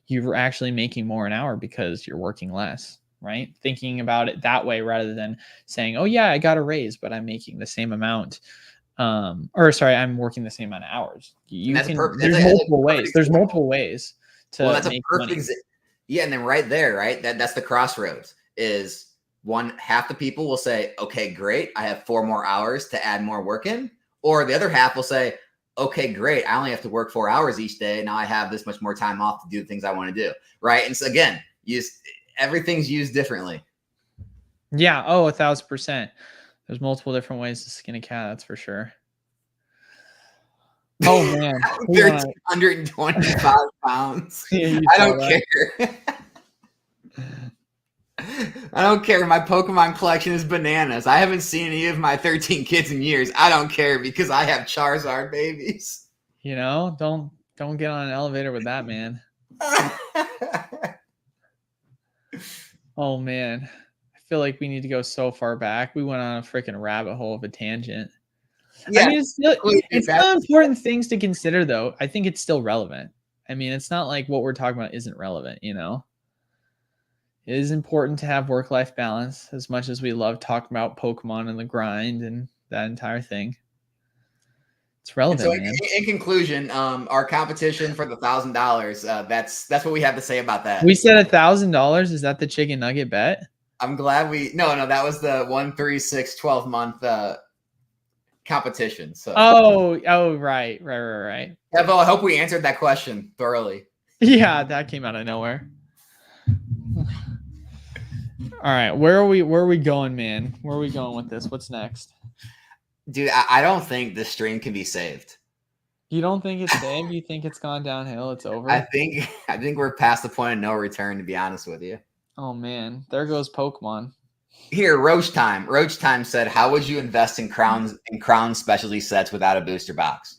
You're actually making more an hour because you're working less, right? Thinking about it that way rather than saying, oh yeah, I got a raise, but I'm making the same amount. I'm working the same amount of hours. There's multiple ways. There's multiple ways to that's make a perfect money. Yeah. And then right there, right? That's the crossroads is half the people will say, okay, great. I have 4 more hours to add more work in. Or the other half will say, okay, great. I only have to work 4 hours each day. Now I have this much more time off to do the things I want to do. Right. And so again, everything's used differently. Yeah. Oh, 1,000%. There's multiple different ways to skin a cat. That's for sure. Oh man. 1,325 pounds. I don't care. I don't care. My Pokemon collection is bananas. I haven't seen any of my 13 kids in years. I don't care because I have Charizard babies. Don't get on an elevator with that, man. Oh man. I feel like we need to go so far back. We went on a freaking rabbit hole of a tangent. Yeah, I mean, it's still important things to consider, though. I think it's still relevant. I mean, it's not like what we're talking about isn't relevant, It is important to have work-life balance as much as we love talking about Pokemon and the grind and that entire thing. It's relevant, so in conclusion, our competition for the $1,000, that's what we have to say about that. We said $1,000. Is that the chicken nugget bet? I'm glad no, that was the 1, 3, 6, 12-month competition. So right. Evo, I hope we answered that question thoroughly. Yeah, that came out of nowhere. All right, where are we going, man? Where are we going with this? What's next? Dude, I don't think this stream can be saved. You don't think it's saved? You think it's gone downhill? It's over? I think we're past the point of no return, to be honest with you. Oh man, there goes Pokemon. Here, Roach Time said, how would you invest in Crown specialty sets without a booster box?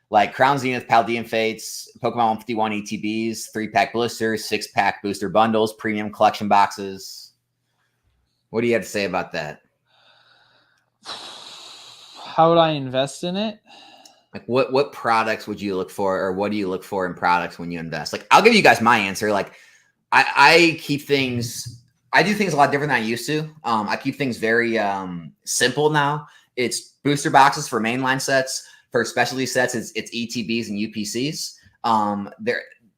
Like Crown Zenith, Paldean Fates, Pokemon 151 ETBs, 3-pack blisters, 6-pack booster bundles, premium collection boxes. What do you have to say about that? How would I invest in it? Like what products would you look for, or what do you look for in products when you invest? Like, I'll give you guys my answer. Like, I do things a lot different than I used to. I keep things very simple now. It's booster boxes for mainline sets. For specialty sets, it's ETBs and UPCs.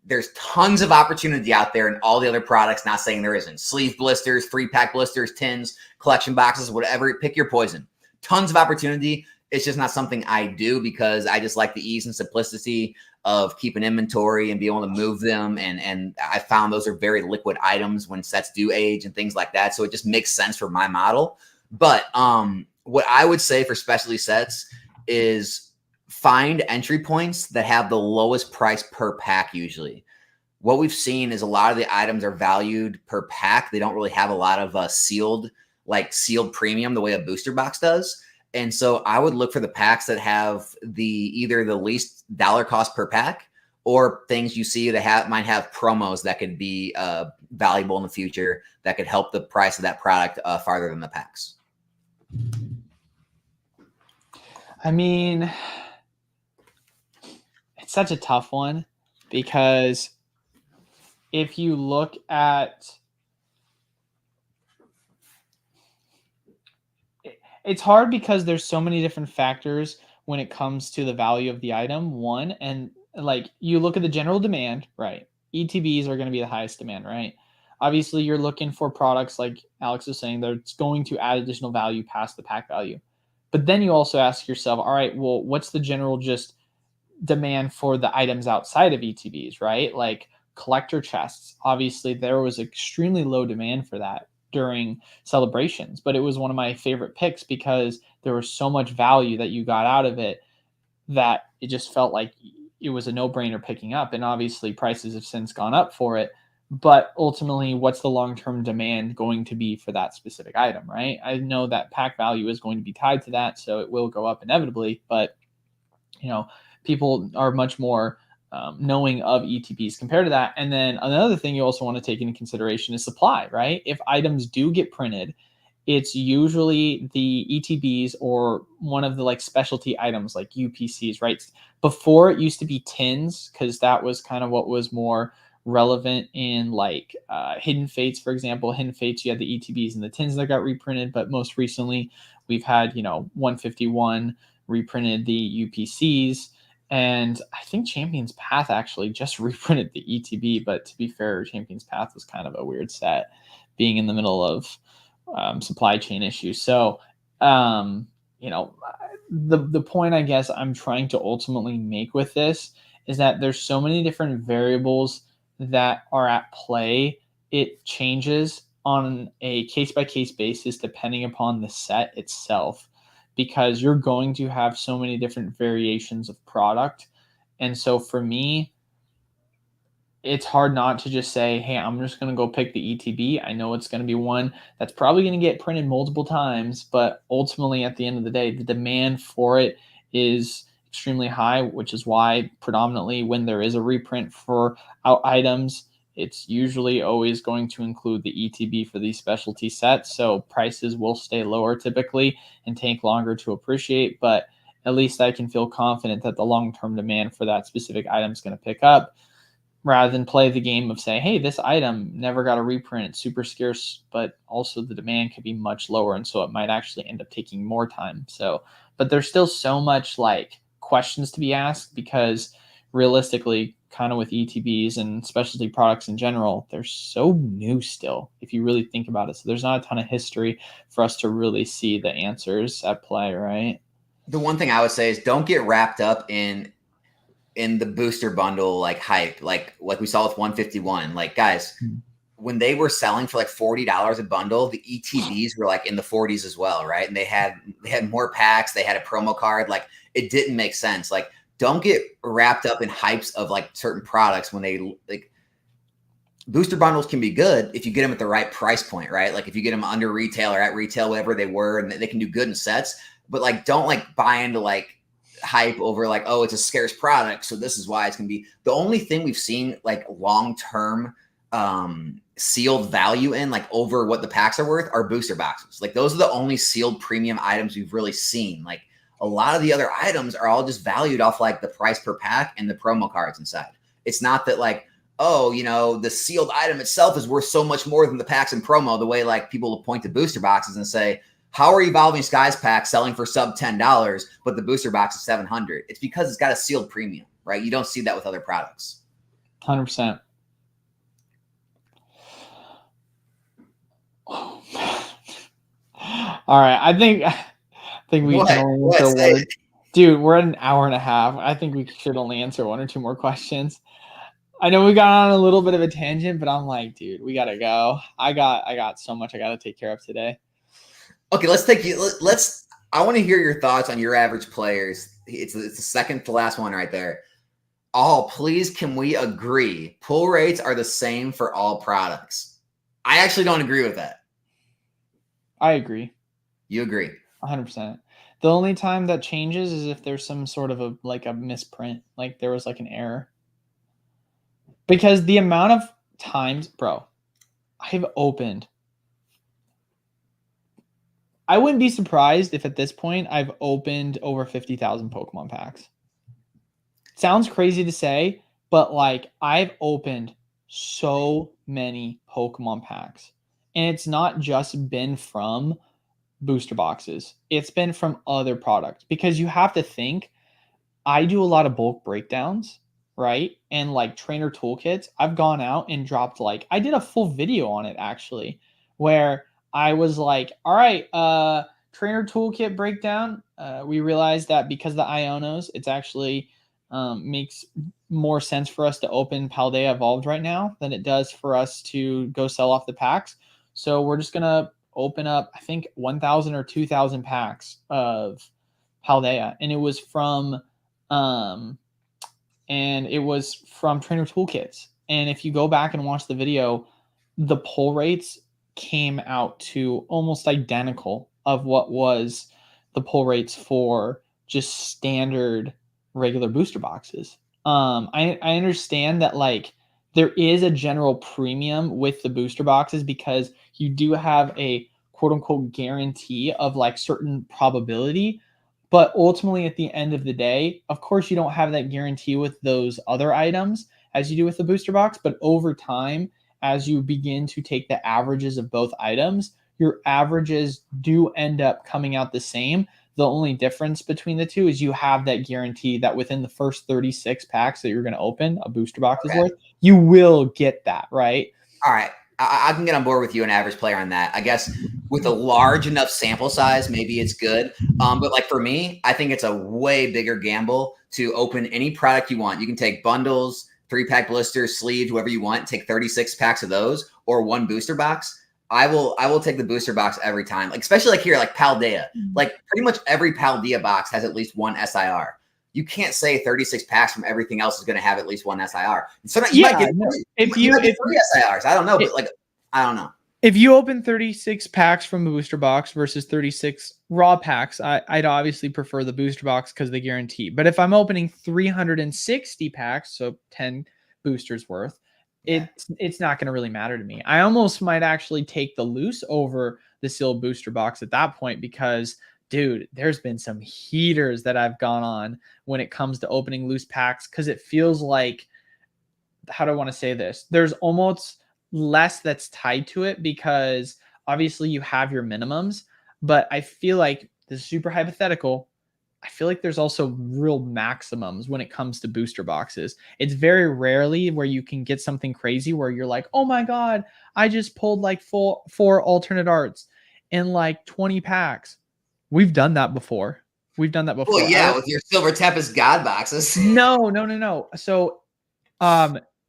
There's tons of opportunity out there in all the other products. Not saying there isn't. Sleeve blisters, 3-pack blisters, tins, collection boxes, whatever. Pick your poison. Tons of opportunity. It's just not something I do because I just like the ease and simplicity of keeping inventory and being able to move them. And I found those are very liquid items when sets do age and things like that. So it just makes sense for my model. But what I would say for specialty sets is find entry points that have the lowest price per pack usually. What we've seen is a lot of the items are valued per pack. They don't really have a lot of sealed premium the way a booster box does. And so I would look for the packs that have either the least dollar cost per pack or things you see that might have promos that could be valuable in the future that could help the price of that product farther than the packs. I mean, it's such a tough one because if you look at, it's hard because there's so many different factors when it comes to the value of the item. One, and like you look at the general demand, right? ETBs are going to be the highest demand, right? Obviously, you're looking for products like Alex was saying, that's going to add additional value past the pack value. But then you also ask yourself, all right, well, what's the general just demand for the items outside of ETBs, right? Like collector chests. Obviously, there was extremely low demand for that during celebrations, but it was one of my favorite picks because there was so much value that you got out of it that it just felt like it was a no-brainer picking up. And obviously prices have since gone up for it, but ultimately what's the long-term demand going to be for that specific item, right? I know that pack value is going to be tied to that, so it will go up inevitably, but you know, people are much more knowing of ETBs compared to that. And then another thing you also want to take into consideration is supply, right? If items do get printed, it's usually the ETBs or one of the like specialty items like UPCs, right? Before it used to be tins because that was kind of what was more relevant in like Hidden Fates, for example. Hidden Fates, you had the ETBs and the tins that got reprinted, but most recently we've had, 151 reprinted the UPCs. And I think Champion's Path actually just reprinted the ETB, but to be fair, Champion's Path was kind of a weird set, being in the middle of supply chain issues. So, the point I guess I'm trying to ultimately make with this is that there's so many different variables that are at play. It changes on a case-by-case basis depending upon the set itself, because you're going to have so many different variations of product. And so for me, it's hard not to just say, hey, I'm just going to go pick the ETB. I know it's going to be one that's probably going to get printed multiple times, but ultimately at the end of the day, the demand for it is extremely high, which is why predominantly when there is a reprint for items, it's usually always going to include the ETB for these specialty sets. So prices will stay lower typically and take longer to appreciate, but at least I can feel confident that the long-term demand for that specific item is going to pick up, rather than play the game of saying, hey, this item never got a reprint, it's super scarce, but also the demand could be much lower. And so it might actually end up taking more time. So, but there's still so much like questions to be asked, because realistically, kind of with ETBs and specialty products in general, they're so new still, if you really think about it. So there's not a ton of history for us to really see the answers at play, right? The one thing I would say is don't get wrapped up in the booster bundle like hype, like we saw with 151. Like, guys, when they were selling for like $40 a bundle, the ETBs were like in the 40s as well, right? And they had more packs, they had a promo card. Like, it didn't make sense. Like, don't get wrapped up in hypes of like certain products when they like booster bundles can be good if you get them at the right price point, right? Like if you get them under retail or at retail, whatever they were, and they can do good in sets, but like don't like buy into like hype over like, oh, it's a scarce product, so this is why it's gonna be. The only thing we've seen like long-term sealed value in like over what the packs are worth are booster boxes. Like those are the only sealed premium items we've really seen. Like a lot of the other items are all just valued off like the price per pack and the promo cards inside. It's not that like, oh, the sealed item itself is worth so much more than the packs and promo, the way like people will point to booster boxes and say, how are Evolving Skies packs selling for sub $10, but the booster box is $700? It's because it's got a sealed premium, right? You don't see that with other products. 100%. Oh. All right. I think we can only answer one. Dude, we're at an hour and a half. I think we should only answer one or two more questions. I know we got on a little bit of a tangent, but I'm like, dude, we gotta go. I got so much I gotta take care of today. Okay, I want to hear your thoughts on your average players. It's the second to last one right there. Please, can we agree pull rates are the same for all products? I actually don't agree with that. I agree. You agree? 100%. The only time that changes is if there's some sort of a misprint, like there was like an error. Because the amount of times, bro, I've opened. I wouldn't be surprised if at this point I've opened over 50,000 Pokemon packs. Sounds crazy to say, but like I've opened so many Pokemon packs. And it's not just been from booster boxes. It's been from other products because you have to think I do a lot of bulk breakdowns, right? And like trainer toolkits, I've gone out and dropped like I did a full video on it actually where I was like, all right, trainer toolkit breakdown. We realized that because the Ionos, it's actually makes more sense for us to open Paldea Evolved right now than it does for us to go sell off the packs. So we're just gonna open up, I think 1,000 or 2,000 packs of Paldea, and it was from um, Trainer Toolkits. And if you go back and watch the video, the pull rates came out to almost identical of what was the pull rates for just standard regular booster boxes. I understand that like there is a general premium with the booster boxes because you do have a quote unquote guarantee of like certain probability. But ultimately, at the end of the day, of course, you don't have that guarantee with those other items as you do with the booster box. But over time, as you begin to take the averages of both items, your averages do end up coming out the same. The only difference between the two is you have that guarantee that within the first 36 packs that you're going to open, a booster box is worth, you will get that, right? All right. I can get on board with you, an average player, on that. I guess with a large enough sample size, maybe it's good. But like for me, I think it's a way bigger gamble to open any product you want. You can take bundles, 3-pack blisters, sleeves, whatever you want. Take 36 packs of those or one booster box. I will take the booster box every time. Like especially like here, like Paldea. Like pretty much every Paldea box has at least one SIR. You can't say 36 packs from everything else is going to have at least one SIR. So you might get three SIRs. I don't know, but like I don't know. If you open 36 packs from the booster box versus 36 raw packs, I'd obviously prefer the booster box because of the guarantee. But if I'm opening 360 packs, so 10 boosters worth, it's not going to really matter to me. I almost might actually take the loose over the sealed booster box at that point because dude, there's been some heaters that I've gone on when it comes to opening loose packs because it feels like, how do I want to say this? There's almost less that's tied to it because obviously you have your minimums, but I feel like this is super hypothetical. I feel like there's also real maximums when it comes to booster boxes. It's very rarely where you can get something crazy where you're like, oh my God, I just pulled like four alternate arts in like 20 packs. We've done that before. Well, yeah, with your Silver Tempest God boxes. No. So,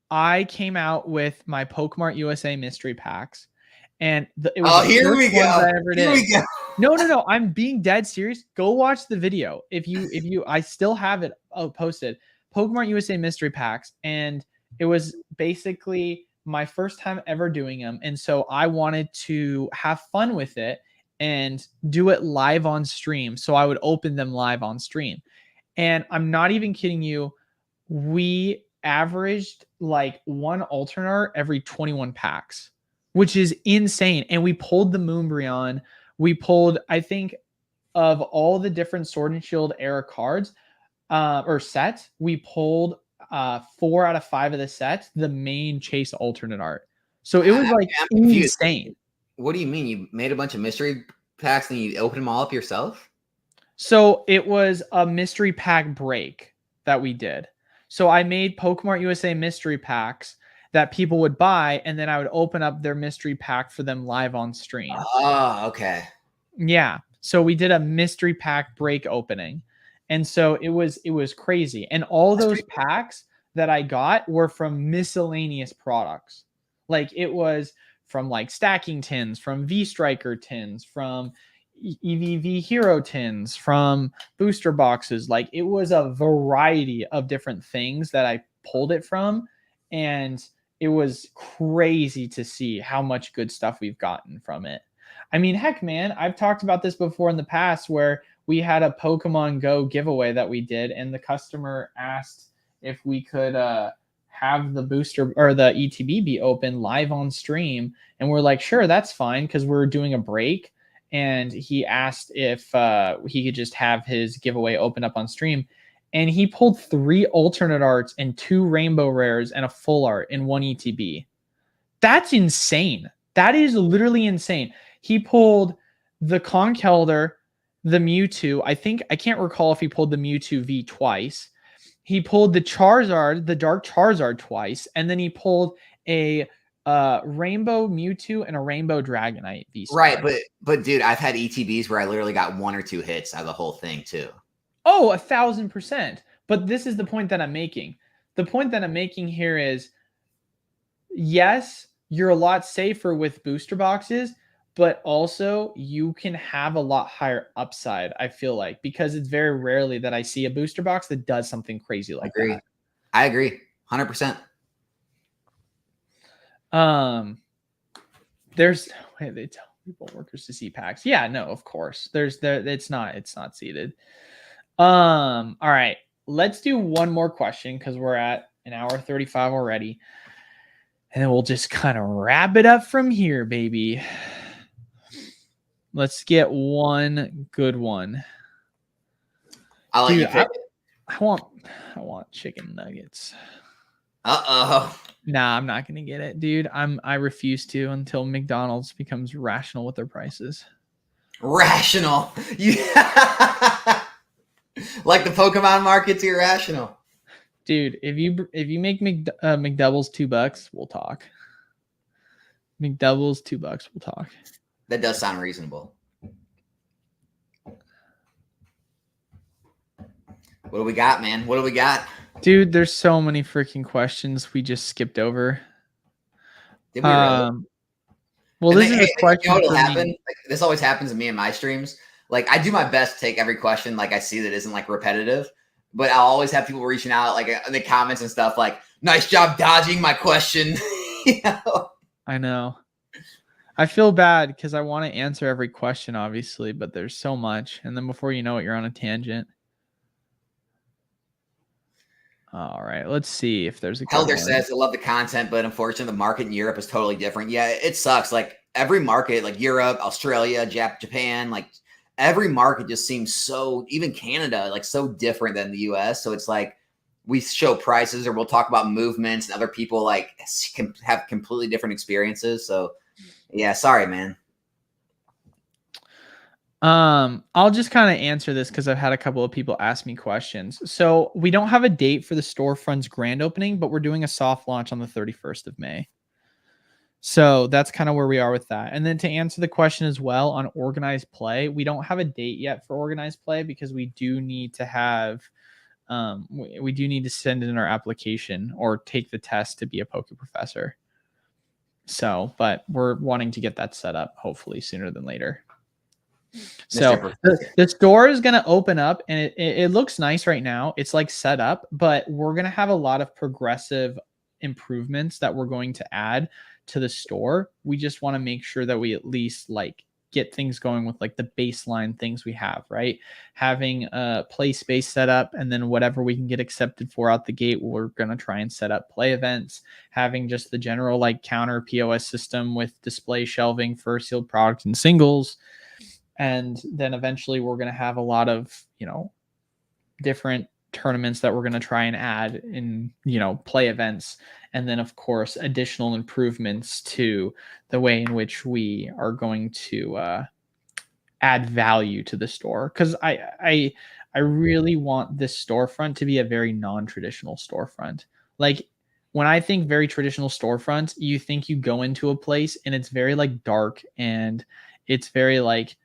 I came out with my Pokemon USA mystery packs, and it was the here first we go. ones I ever did. We go. No. I'm being dead serious. Go watch the video. If you, I still have it posted. Pokemon USA mystery packs, and it was basically my first time ever doing them, and so I wanted to have fun with it and do it live on stream. So I would open them live on stream. And I'm not even kidding you. We averaged like one alternate every 21 packs, which is insane. And we pulled the Moonbreon. We pulled, I think, of all the different Sword and Shield era cards or sets, we pulled 4 out of 5 of the sets, the main chase alternate art. So it was like insane. What do you mean? You made a bunch of mystery packs and you opened them all up yourself? So it was a mystery pack break that we did. So I made Pokemon USA mystery packs that people would buy, and then I would open up their mystery pack for them live on stream. Oh, okay. Yeah. So we did a mystery pack break opening. And so it was crazy. And all those packs that I got were from miscellaneous products. Like it was from like stacking tins, from V-Striker tins, from EVV hero tins, from booster boxes. Like it was a variety of different things that I pulled it from. And it was crazy to see how much good stuff we've gotten from it. I mean, heck, man, I've talked about this before in the past where we had a Pokemon Go giveaway that we did, and the customer asked if we could have the booster or the ETB be open live on stream. And we're like, sure, that's fine, because we're doing a break. And he asked if he could just have his giveaway open up on stream. and he pulled 3 alternate arts and 2 rainbow rares and a full art in 1 ETB. That's insane. That is literally insane. He pulled the Conkeldurr, the Mewtwo. I can't recall if he pulled the Mewtwo V twice. He pulled the Charizard, the Dark Charizard twice, and then he pulled a Rainbow Mewtwo and a Rainbow Dragonite V-Star. Right, but dude, I've had ETBs where I literally got 1 or 2 hits out of the whole thing too. Oh, 1,000%. But this is the point that I'm making. The point that I'm making here is, yes, you're a lot safer with booster boxes, but also you can have a lot higher upside, I feel like, because it's very rarely that I see a booster box that does something crazy like that. I agree. 100%. There's way they tell people workers to see packs. Yeah, no, of course. It's not seated. All right. Let's do one more question because we're at an hour 35 already. And then we'll just kind of wrap it up from here, baby. Let's get one good one. I'll let you pick. I want chicken nuggets. Uh-oh. Nah, I'm not gonna get it, dude. I refuse to until McDonald's becomes rational with their prices. Rational. Yeah. Like the Pokemon market's irrational. Dude, if you make McDoubles $2, we'll talk. McDoubles $2, we'll talk. That does sound reasonable. What do we got, man? What do we got? Dude, there's so many freaking questions we just skipped over. Did we really? Well, this is a question. You know what'll happen? Like, this always happens to me in my streams. Like, I do my best to take every question like I see that isn't like repetitive, but I'll always have people reaching out like in the comments and stuff like, "Nice job dodging my question." You know? I know. I feel bad because I want to answer every question, obviously, but there's so much, and then before you know it, you're on a tangent. All right, let's see if there's a Helder says, I love the content, but unfortunately the market in Europe is totally different. Yeah, it sucks. Like every market, like Europe, Australia, Japan, like every market just seems so, even Canada, like so different than the US. So it's like we show prices or we'll talk about movements and other people like can have completely different experiences. So yeah, sorry, man. I'll just kind of answer this because I've had a couple of people ask me questions. So we don't have a date for the storefront's grand opening, but we're doing a soft launch on the 31st of May. So that's kind of where we are with that. And then to answer the question as well on organized play, we don't have a date yet for organized play because we do need to have, we do need to send in our application or take the test to be a Poke Professor. So, but we're wanting to get that set up hopefully sooner than later. So the store is going to open up and it looks nice right now. It's like set up, but we're going to have a lot of progressive improvements that we're going to add to the store. We just want to make sure that we at least like get things going with like the baseline things we have, right? Having a play space set up and then whatever we can get accepted for out the gate, we're going to try and set up play events, having just the general like counter POS system with display shelving for sealed product and singles. And then eventually we're going to have a lot of, different tournaments that we're going to try and add in, play events. And then, of course, additional improvements to the way in which we are going to add value to the store. Because I really want this storefront to be a very non-traditional storefront. Like, when I think very traditional storefront, you think you go into a place and it's very like dark and it's very like,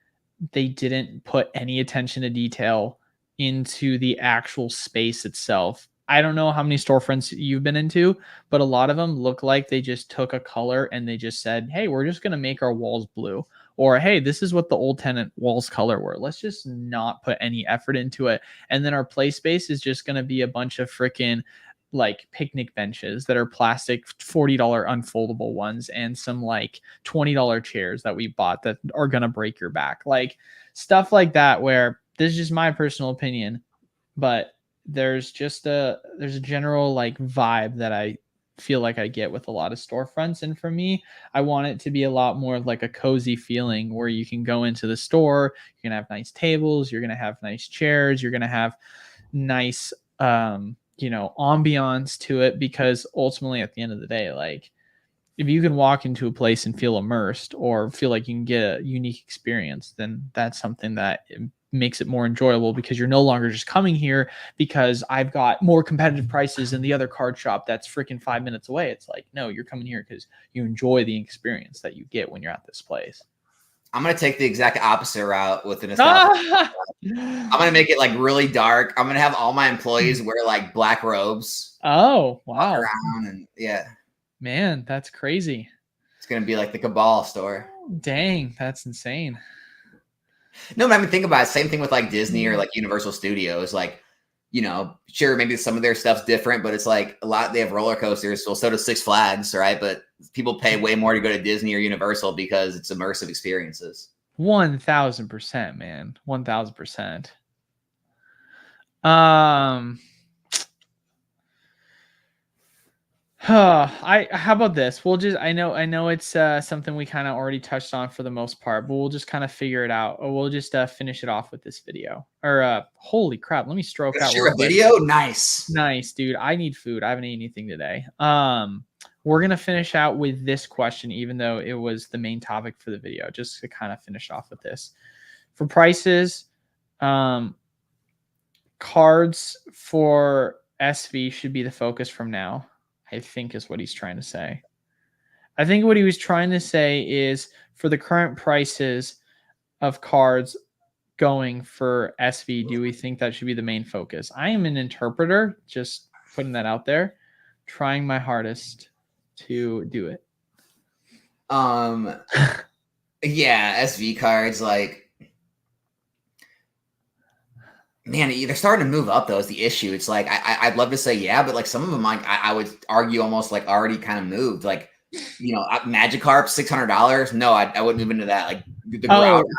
they didn't put any attention to detail into the actual space itself. I don't know how many storefronts you've been into, but a lot of them look like they just took a color and they just said, hey, we're just going to make our walls blue. Or, hey, this is what the old tenant walls color were. Let's just not put any effort into it. And then our play space is just going to be a bunch of freaking like picnic benches that are plastic $40 unfoldable ones and some like $20 chairs that we bought that are going to break your back, like stuff like that, where this is just my personal opinion, but there's a general like vibe that I feel like I get with a lot of storefronts. And for me, I want it to be a lot more of like a cozy feeling where you can go into the store, you're going to have nice tables, you're going to have nice chairs, you're going to have nice, ambiance to it, because ultimately at the end of the day, like, if you can walk into a place and feel immersed or feel like you can get a unique experience, then that's something that makes it more enjoyable, because you're no longer just coming here because I've got more competitive prices in the other card shop that's freaking 5 minutes away. It's like, no, you're coming here because you enjoy the experience that you get when you're at this place. I'm going to take the exact opposite route with the nostalgia. I'm going to make it like really dark. I'm going to have all my employees wear like black robes. Oh, wow. Walk around and Man, that's crazy. It's going to be like the Cabal store. Dang, that's insane. No, but I mean, think about it. Same thing with like Disney or like Universal Studios. Like, sure, maybe some of their stuff's different, but it's like a lot, they have roller coasters. Well, so does Six Flags, right? But people pay way more to go to Disney or Universal because it's immersive experiences. 1000%, man. 1000%. How about this? We'll just, I know it's something we kind of already touched on for the most part, but we'll just kind of figure it out, or we'll just finish it off with this video. Or holy crap, let me stroke out a video. Nice, dude. I need food. I haven't eaten anything today. We're gonna finish out with this question, even though it was the main topic for the video, just to kind of finish off with this. For prices, cards for SV should be the focus from now, I think, is what he's trying to say. I think what he was trying to say is, for the current prices of cards going for SV, do we think that should be the main focus? I am an interpreter, just putting that out there, trying my hardest to do it. Yeah, SV cards, like, man, they're starting to move up, though, is the issue. It's like, I'd love to say, yeah, but like some of them, like, I would argue almost like already kind of moved. Like, Magikarp, $600. No, I wouldn't move into that. Like,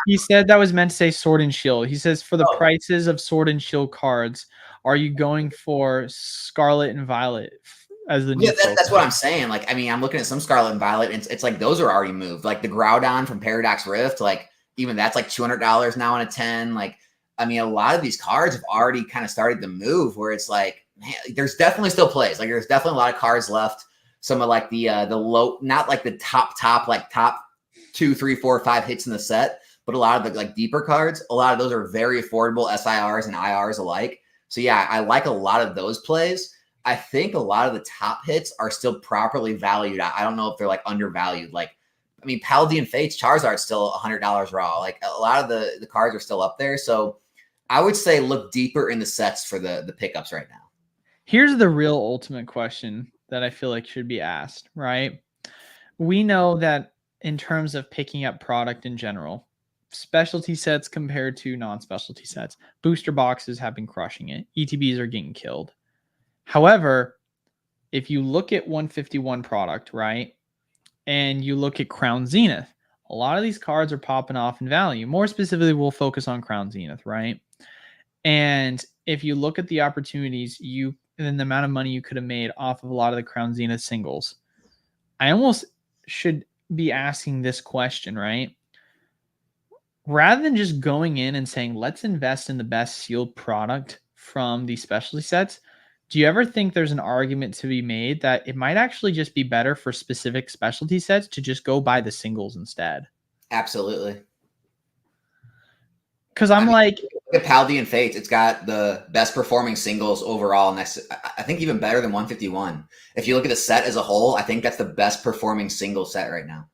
he said that was meant to say Sword and Shield. He says, for the prices of Sword and Shield cards, are you going for Scarlet and Violet as the new that's what I'm saying. Like, I mean, I'm looking at some Scarlet and Violet, and it's like those are already moved. Like the Groudon from Paradox Rift, like even that's like $200 now in a 10. Like, I mean, a lot of these cards have already kind of started to move, where it's like, man, there's definitely still plays. Like, there's definitely a lot of cards left. Some of like the low, not like the top, like top 2, 3, 4, 5 hits in the set, but a lot of the like deeper cards, a lot of those are very affordable SIRs and IRs alike. So yeah, I like a lot of those plays. I think a lot of the top hits are still properly valued. I don't know if they're like undervalued. Like, I mean, Paldean Fates, Charizard's still $100 raw. Like a lot of the cards are still up there. So I would say look deeper in the sets for the pickups right now. Here's the real ultimate question that I feel like should be asked, right? We know that in terms of picking up product in general, specialty sets compared to non-specialty sets, booster boxes have been crushing it. ETBs are getting killed. However, if you look at 151 product, right, and you look at Crown Zenith, a lot of these cards are popping off in value. More specifically, we'll focus on Crown Zenith, right? And if you look at the opportunities and the amount of money you could have made off of a lot of the Crown Zenith singles, I almost should be asking this question, right? Rather than just going in and saying, let's invest in the best sealed product from these specialty sets, do you ever think there's an argument to be made that it might actually just be better for specific specialty sets to just go buy the singles instead? Absolutely. Because I mean, like, look at Paldean Fates. It's got the best performing singles overall. I think even better than 151. If you look at the set as a whole, I think that's the best performing single set right now.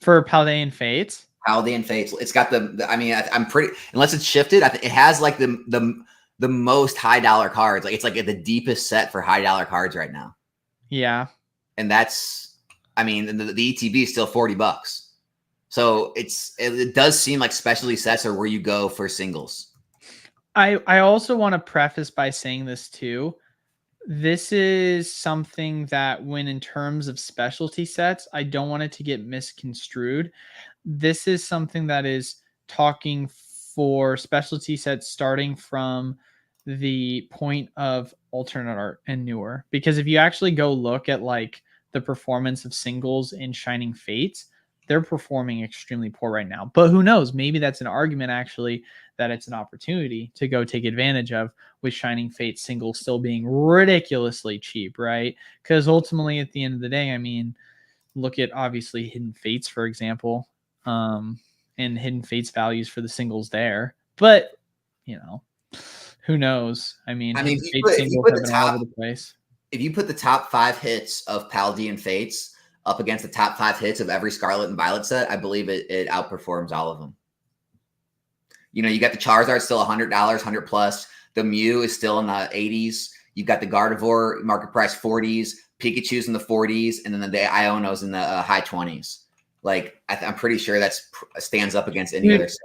For Paldean Fates? Paldean Fates. It's got I mean, I'm pretty, unless it's shifted, it has like the most high dollar cards. Like it's like the deepest set for high dollar cards right now. Yeah. And that's, I mean, the ETB is still $40. So it does seem like specialty sets are where you go for singles. I also want to preface by saying this too. This is something that when in terms of specialty sets, I don't want it to get misconstrued. This is something that is talking for specialty sets starting from the point of alternate art and newer. Because if you actually go look at like the performance of singles in Shining Fates, they're performing extremely poor right now. But who knows? Maybe that's an argument actually that it's an opportunity to go take advantage of, with Shining Fate singles still being ridiculously cheap, right? Because ultimately, at the end of the day, I mean, look at obviously Hidden Fates, for example, and Hidden Fates values for the singles there. But, you know, who knows? I mean, Hidden Fates singles have been all over the place. If you put the top 5 hits of Paldean Fates up against the top 5 hits of every Scarlet and Violet set, I believe it outperforms all of them. You know, you got the Charizard still $100, 100 plus. The Mew is still in the 80s. You've got the Gardevoir market price 40s, Pikachu's in the 40s, and then the Iono's in the high 20s. Like, I'm pretty sure that stands up against any other set.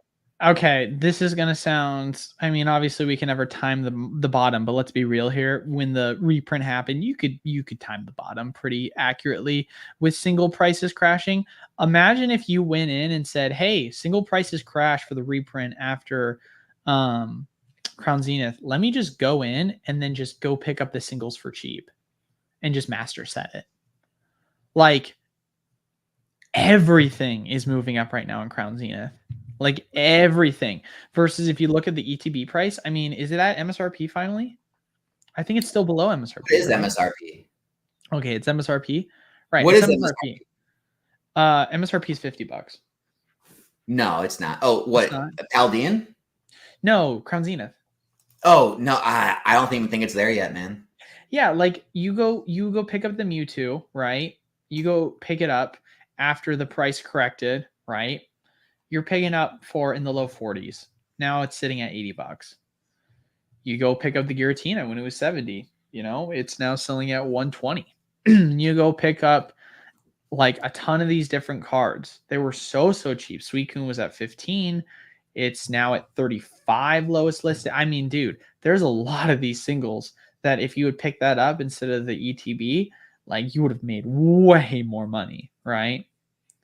Okay, this is going to sound, I mean, obviously we can never time the bottom, but let's be real here. When the reprint happened, you could time the bottom pretty accurately with single prices crashing. Imagine if you went in and said, hey, single prices crash for the reprint after Crown Zenith. Let me just go in and then just go pick up the singles for cheap and just master set it. Like, everything is moving up right now in Crown Zenith. Like, everything. Versus if you look at the ETB price, I mean, is it at MSRP finally? I think it's still below MSRP. It is MSRP. Okay, it's MSRP. Right. What is MSRP? MSRP is $50. No, it's not. Oh, what? Paldean? No, Crown Zenith. Oh, no, I don't even think it's there yet, man. Yeah, like you go pick up the Mewtwo, right? You go pick it up after the price corrected, right? You're picking up for in the low 40s. Now it's sitting at $80. You go pick up the Giratina when it was 70. You know, it's now selling at 120. You go pick up like a ton of these different cards. They were so cheap. Suicune was at 15. It's now at 35 lowest listed. I mean, dude, there's a lot of these singles that if you would pick that up instead of the ETB, like you would have made way more money, right?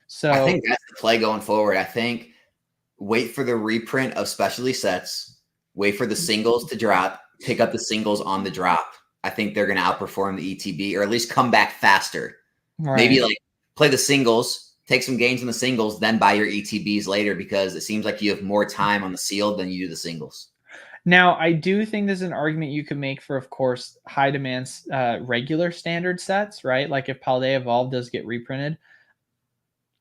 So I think that's the play going forward. I think wait for the reprint of specialty sets, wait for the singles to drop, pick up the singles on the drop. I think they're going to outperform the ETB, or at least come back faster. Right. Maybe like play the singles, take some gains in the singles, then buy your ETBs later, because it seems like you have more time on the sealed than you do the singles. Now, I do think there's an argument you could make for, of course, high demand regular standard sets, right? Like if Paldea Evolved does get reprinted,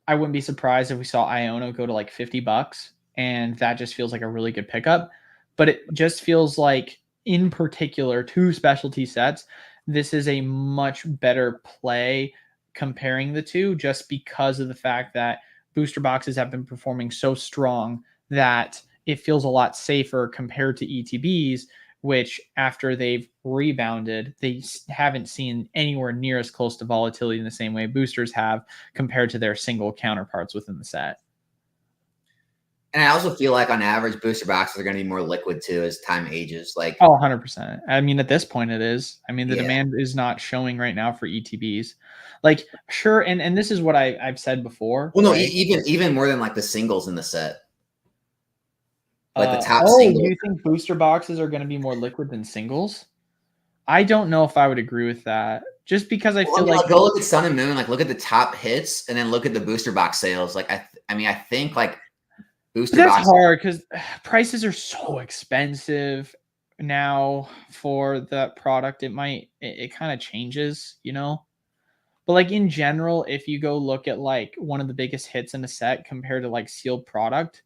I wouldn't be surprised if we saw Iono go to like $50, and that just feels like a really good pickup. But it just feels like, in particular, 2 specialty sets, this is a much better play comparing the 2, just because of the fact that booster boxes have been performing so strong that it feels a lot safer compared to ETBs, which after they've rebounded, they haven't seen anywhere near as close to volatility in the same way boosters have compared to their single counterparts within the set. And I also feel like on average, booster boxes are going to be more liquid too as time ages. Like, oh, 100%. I mean, at this point it is. I mean, the demand is not showing right now for ETBs. Like, sure, and this is what I've said before. Well, no, right? even more than like the singles in the set. Like the top singles. Do you think booster boxes are going to be more liquid than singles? I don't know if I would agree with that. Just because I feel like go look at Sun and Moon, like look at the top hits, and then look at the booster box sales. Like I think like booster box. That's hard because prices are so expensive now for that product. It kind of changes, you know. But like in general, if you go look at like one of the biggest hits in a set compared to like sealed product,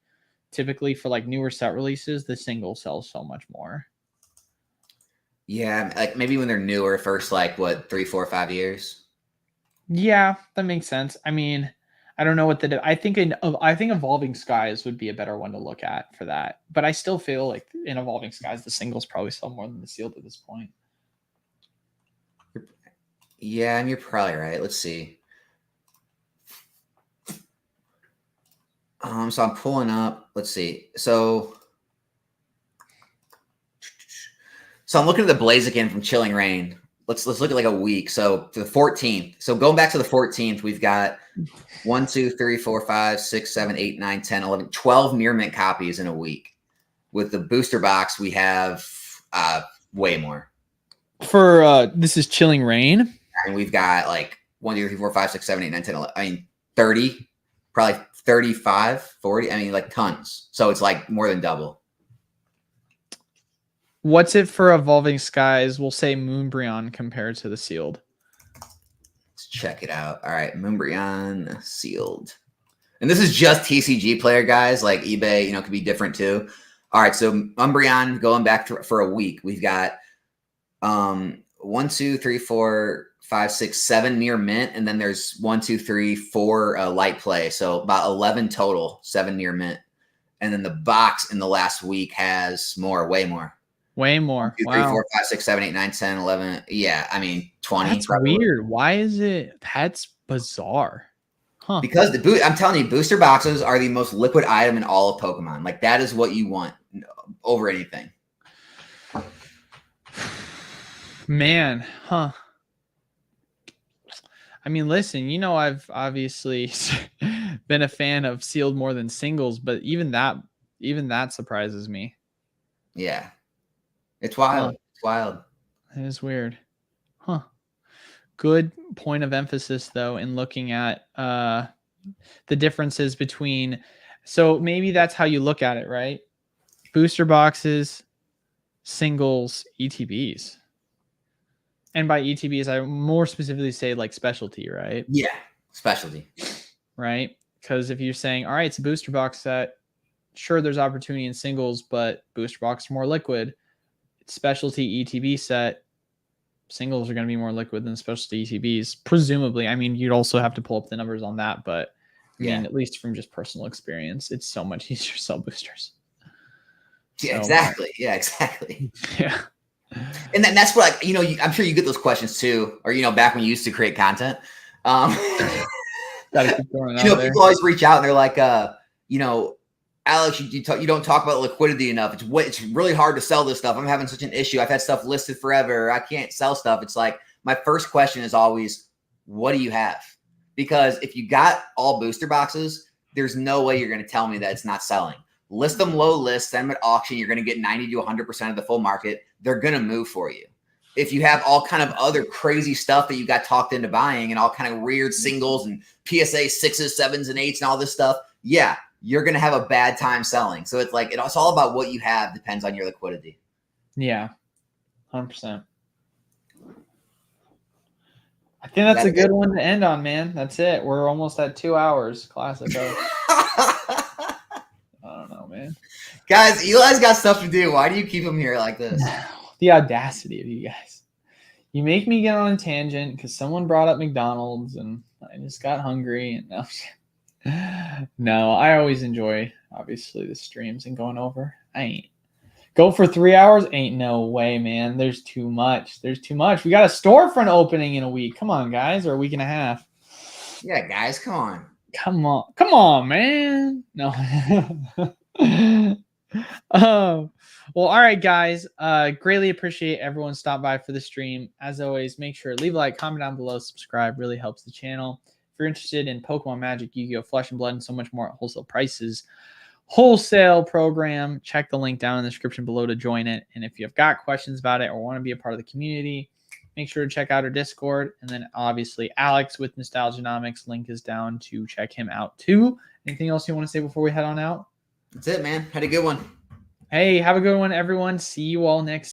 typically for like newer set releases, the single sells so much more. Yeah, like maybe when they're newer, first like what 3, 4, 5 years. Yeah, that makes sense. I mean, I don't know what I think Evolving Skies would be a better one to look at for that. But I still feel like in Evolving Skies, the singles probably sell more than the sealed at this point. Yeah, and you're probably right. Let's see. So I'm pulling up. Let's see. So I'm looking at the Blaziken from Chilling Reign. Let's look at like a week. So to the 14th. So going back to the 14th, we've got 1, 2, 3, 4, 5, 6, 7, 8, 9, 10, 11, 12 near mint copies in a week. With the booster box, we have way more. For this is Chilling Reign. And we've got like 1, 2, 3, 4, 5, 6, 7, 8, 9, 10, 11. I mean, 30% probably 35, 40. I mean, like tons. So it's like more than double. What's it for Evolving Skies? We'll say Moonbryon compared to the sealed. Let's check it out. All right, Moonbryon sealed. And this is just TCG player, guys. Like eBay, you know, could be different too. All right, so Umbreon going back for a week. We've got 1, 2, 3, 4, 5, 6, 7 near mint, and then there's 1, 2, 3, 4 light play. So about 11 total, 7 near mint. And then the box in the last week has more, way more. Way more. 1, 2, 3, 4, 5, 6, 7, 8, 9, 10, 11. Yeah, I mean 20. That's probably. weird. Why is it? That's bizarre. Huh. Because I'm telling you, booster boxes are the most liquid item in all of Pokemon. Like that is what you want over anything. Man, huh. I mean, listen, you know, I've obviously been a fan of sealed more than singles, but even that surprises me. Yeah. It's wild. Huh. It's wild. It is weird. Huh. Good point of emphasis, though, in looking at the differences between. So maybe that's how you look at it, right? Booster boxes, singles, ETBs. And by ETBs, I more specifically say like specialty, right? Yeah, specialty. Right? Because if you're saying, all right, it's a booster box set, sure, there's opportunity in singles, but booster box are more liquid. It's specialty ETB set. Singles are going to be more liquid than specialty ETBs, presumably. I mean, you'd also have to pull up the numbers on that, but I mean, at least from just personal experience, it's so much easier to sell boosters. Yeah, So, exactly. Yeah, exactly. Yeah. And then that's what, like, you know, I'm sure you get those questions too, or, you know, back when you used to create content. Gotta keep throwing it you know, out there. people always reach out and they're like, you know, Alex, you don't talk about liquidity enough. It's really hard to sell this stuff. I'm having such an issue. I've had stuff listed forever. I can't sell stuff. It's like, my first question is always, what do you have? Because if you got all booster boxes, there's no way you're going to tell me that it's not selling. List them low list, send them at auction. You're going to get 90 to 100% of the full market. They're going to move for you. If you have all kind of other crazy stuff that you got talked into buying and all kind of weird singles and PSA 6s, 7s, and 8s and all this stuff, yeah, you're going to have a bad time selling. So it's like, it's all about what you have, depends on your liquidity. Yeah, 100%. I think that's a good one to end on, man. That's it. We're almost at 2 hours. Classic. I don't know, man. Guys, Eli's got stuff to do. Why do you keep him here like this? The audacity of you guys. You make me get on a tangent because someone brought up McDonald's and I just got hungry. And no, I always enjoy, obviously, the streams and going over. I ain't. Go for 3 hours? Ain't no way, man. There's too much. There's too much. We got a storefront opening in a week. Come on, guys. Or a week and a half. Yeah, guys, come on. Come on. Come on, man. No. Well, all right, guys. Greatly appreciate everyone stopping by for the stream. As always, make sure to leave a like, comment down below, subscribe. Really helps the channel. If you're interested in Pokemon, Magic, Yu-Gi-Oh, Flesh and Blood, and so much more at wholesale prices, wholesale program, check the link down in the description below to join it. And if you've got questions about it or want to be a part of the community, make sure to check out our Discord. And then obviously Alex with Nostalgianomics, link is down to check him out too. Anything else you want to say before we head on out? That's it, man. Had a good one. Hey, have a good one, everyone. See you all next